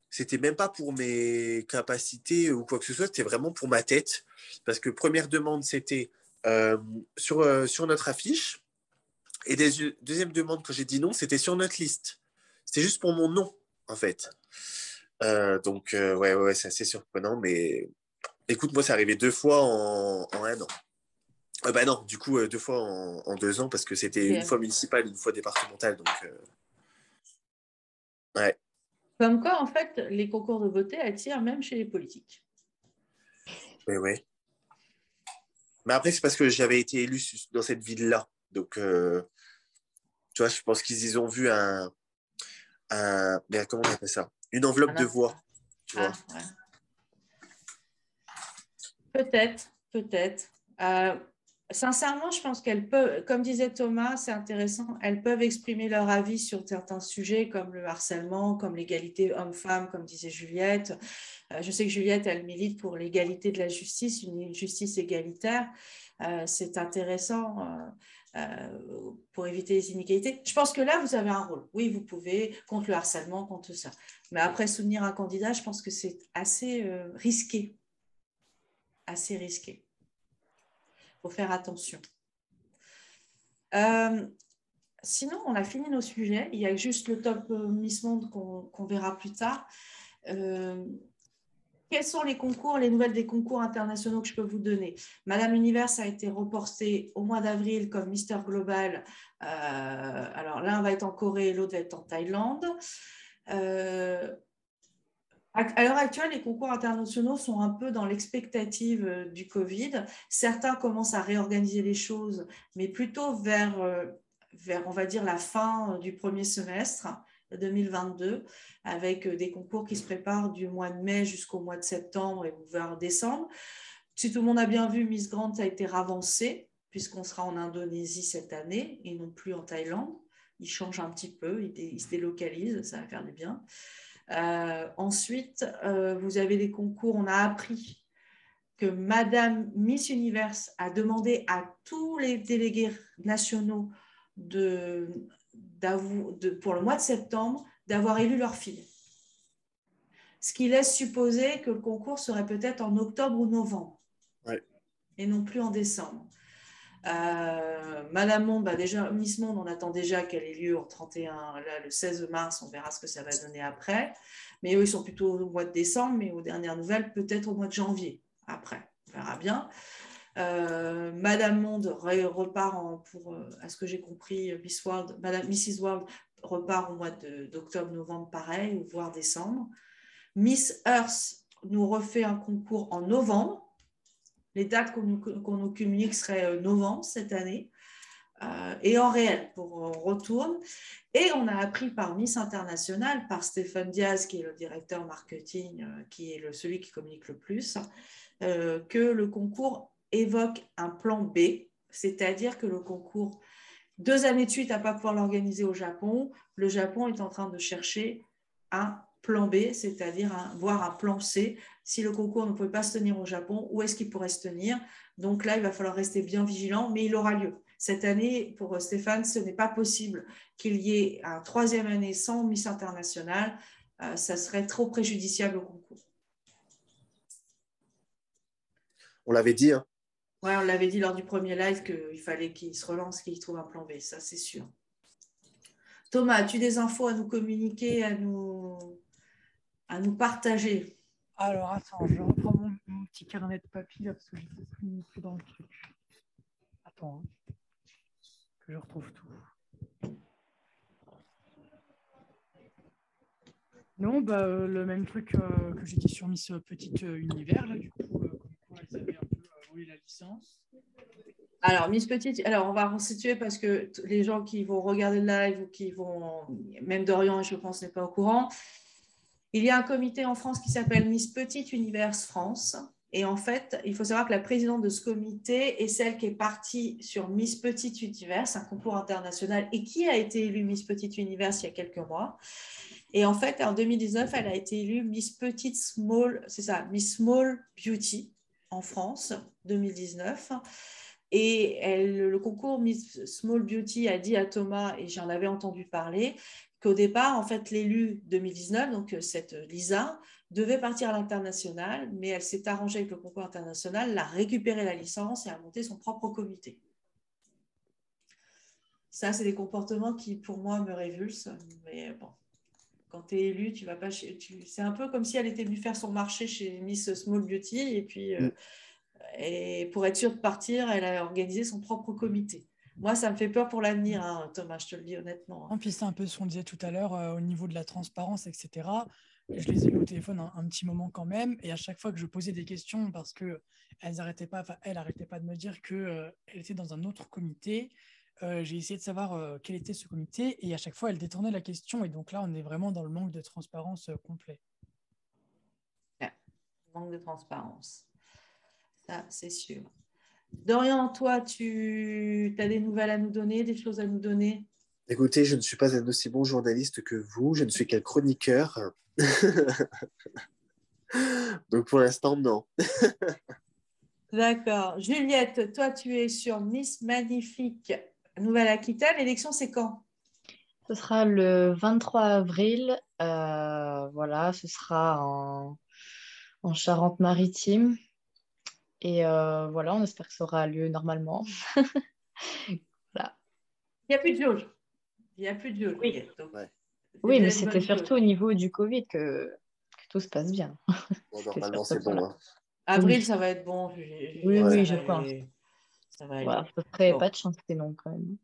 C'était même pas pour mes capacités ou quoi que ce soit, c'était vraiment pour ma tête. Parce que première demande, c'était sur notre affiche. Et deuxième demande, quand j'ai dit non, c'était sur notre liste. C'était juste pour mon nom, en fait. Donc, ouais, c'est assez surprenant. Mais écoute, moi, c'est arrivé 2 fois en 1 an. Non, du coup, 2 fois en 2 ans, parce que c'était une fois municipale, une fois départementale. Donc, ouais. Comme quoi, en fait, les concours de beauté attirent même chez les politiques. Ouais. Mais après, c'est parce que j'avais été élu dans cette ville-là. Donc, tu vois, je pense qu'ils y ont vu comment on appelle ça? Une enveloppe de voix. Tu vois. Ouais. Peut-être. Sincèrement, je pense qu'elles peuvent, comme disait Thomas, c'est intéressant, elles peuvent exprimer leur avis sur certains sujets comme le harcèlement, comme l'égalité homme-femme, comme disait Juliette. Je sais que Juliette, elle milite pour l'égalité de la justice, une justice égalitaire. C'est intéressant pour éviter les inégalités. Je pense que là, vous avez un rôle. Oui, vous pouvez, contre le harcèlement, contre ça. Mais après, soutenir un candidat, je pense que c'est assez risqué. Assez risqué. Il faut faire attention. Sinon, on a fini nos sujets. Il y a juste le top Miss Monde qu'on verra plus tard. Quels sont les concours, les nouvelles des concours internationaux que je peux vous donner? Madame Univers a été reportée au mois d'avril comme Mister Global. Alors, l'un va être en Corée, l'autre va être en Thaïlande. À l'heure actuelle, les concours internationaux sont un peu dans l'expectative du Covid. Certains commencent à réorganiser les choses, mais plutôt vers on va dire, la fin du premier semestre 2022, avec des concours qui se préparent du mois de mai jusqu'au mois de septembre et voire décembre. Si tout le monde a bien vu, Miss Grant a été ravancée, puisqu'on sera en Indonésie cette année et non plus en Thaïlande. Il change un petit peu, il se délocalise, ça va faire du bien. Ensuite, vous avez les concours, on a appris que Madame Miss Univers a demandé à tous les délégués nationaux pour le mois de septembre d'avoir élu leur fille. Ce qui laisse supposer que le concours serait peut-être en octobre ou novembre. Ouais. Et non plus en décembre. Madame Monde, déjà, Miss Monde, on attend déjà qu'elle ait lieu en 31, là, le 16 mars, on verra ce que ça va donner après. Mais eux, ils sont plutôt au mois de décembre, mais aux dernières nouvelles, peut-être au mois de janvier. Après, on verra bien. Madame Monde repart à ce que j'ai compris, Mrs. World repart au mois d'octobre-novembre, pareil, ou voire décembre. Miss Earth nous refait un concours en novembre. Les dates qu'on nous communique seraient novembre cette année. Et en réel, on retourne. Et on a appris par Miss International, par Stéphane Diaz, qui est le directeur marketing, qui est celui qui communique le plus, que le concours évoque un plan B, c'est-à-dire que le concours, 2 années de suite à ne pas pouvoir l'organiser au Japon, le Japon est en train de chercher un plan B, c'est-à-dire voire un plan C. Si le concours ne pouvait pas se tenir au Japon, où est-ce qu'il pourrait se tenir? Donc là, il va falloir rester bien vigilant, mais il aura lieu. Cette année, pour Stéphane, ce n'est pas possible qu'il y ait une 3e année sans Miss International. Ça serait trop préjudiciable au concours. On l'avait dit, hein. Oui, on l'avait dit lors du premier live qu'il fallait qu'il se relance, qu'il trouve un plan B, ça c'est sûr. Thomas, as-tu des infos à nous communiquer, à nous partager? Alors, attends, je reprends mon petit carnet de papier là, parce que je n'ai plus dans le truc. Attends, hein, que je retrouve tout. Non, le même truc que j'ai dit sur Miss Petite Univers, là, du coup, comme quoi elles avaient un peu volé la licence. Alors, Miss Petite, on va resituer parce que les gens qui vont regarder le live ou qui vont, même Dorian, je pense, n'est pas au courant, il y a un comité en France qui s'appelle Miss Petite Univers France. Et en fait, il faut savoir que la présidente de ce comité est celle qui est partie sur Miss Petite Univers, un concours international, et qui a été élue Miss Petite Univers il y a quelques mois. Et en fait, en 2019, elle a été élue Miss Petite Small, c'est ça, Miss Small Beauty en France, 2019. Et le concours Miss Small Beauty a dit à Thomas, et j'en avais entendu parler, qu'au départ, en fait, l'élu 2019, donc cette Lisa, devait partir à l'international, mais elle s'est arrangée avec le concours international, elle a récupéré la licence et a monté son propre comité. Ça, c'est des comportements qui, pour moi, me révulsent. Mais bon, quand tu es élu, tu vas pas c'est un peu comme si elle était venue faire son marché chez Miss Small Beauty, et puis et pour être sûre de partir, elle a organisé son propre comité. Moi, ça me fait peur pour l'avenir, hein, Thomas, je te le dis honnêtement. Puis c'est un peu ce qu'on disait tout à l'heure au niveau de la transparence, etc. Je les ai eu au téléphone un petit moment quand même, et à chaque fois que je posais des questions, parce que elle n'arrêtait pas de me dire qu'elle était dans un autre comité, j'ai essayé de savoir quel était ce comité, et à chaque fois elle détournait la question, et donc là on est vraiment dans le manque de transparence complet. Ouais, manque de transparence, ça c'est sûr. Dorian, toi, tu as des nouvelles à nous donner, des choses à nous donner? Écoutez, je ne suis pas un aussi bon journaliste que vous, je ne suis qu'un chroniqueur. Donc pour l'instant, non. D'accord. Juliette, toi, tu es sur Miss Magnifique Nouvelle-Aquitaine. L'élection, c'est quand? Ce sera le 23 avril. Voilà, ce sera en Charente-Maritime. Et voilà, on espère que ça aura lieu normalement. Voilà. Il n'y a plus de jauge. Il n'y a plus de jauge. Oui. Donc, Ouais. Oui, mais déjà une c'était bonne chose. surtout au niveau du Covid que tout se passe bien. Bon, C'était normalement, sur ce c'est bon. point-là. Hein. Avril, Oui. ça va être bon. Oui, Ça oui, va je pense. aller. Ça va aller. Voilà, ce serait Bon. pas de chance, non, quand même.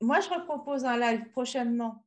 Moi, je repropose un live prochainement.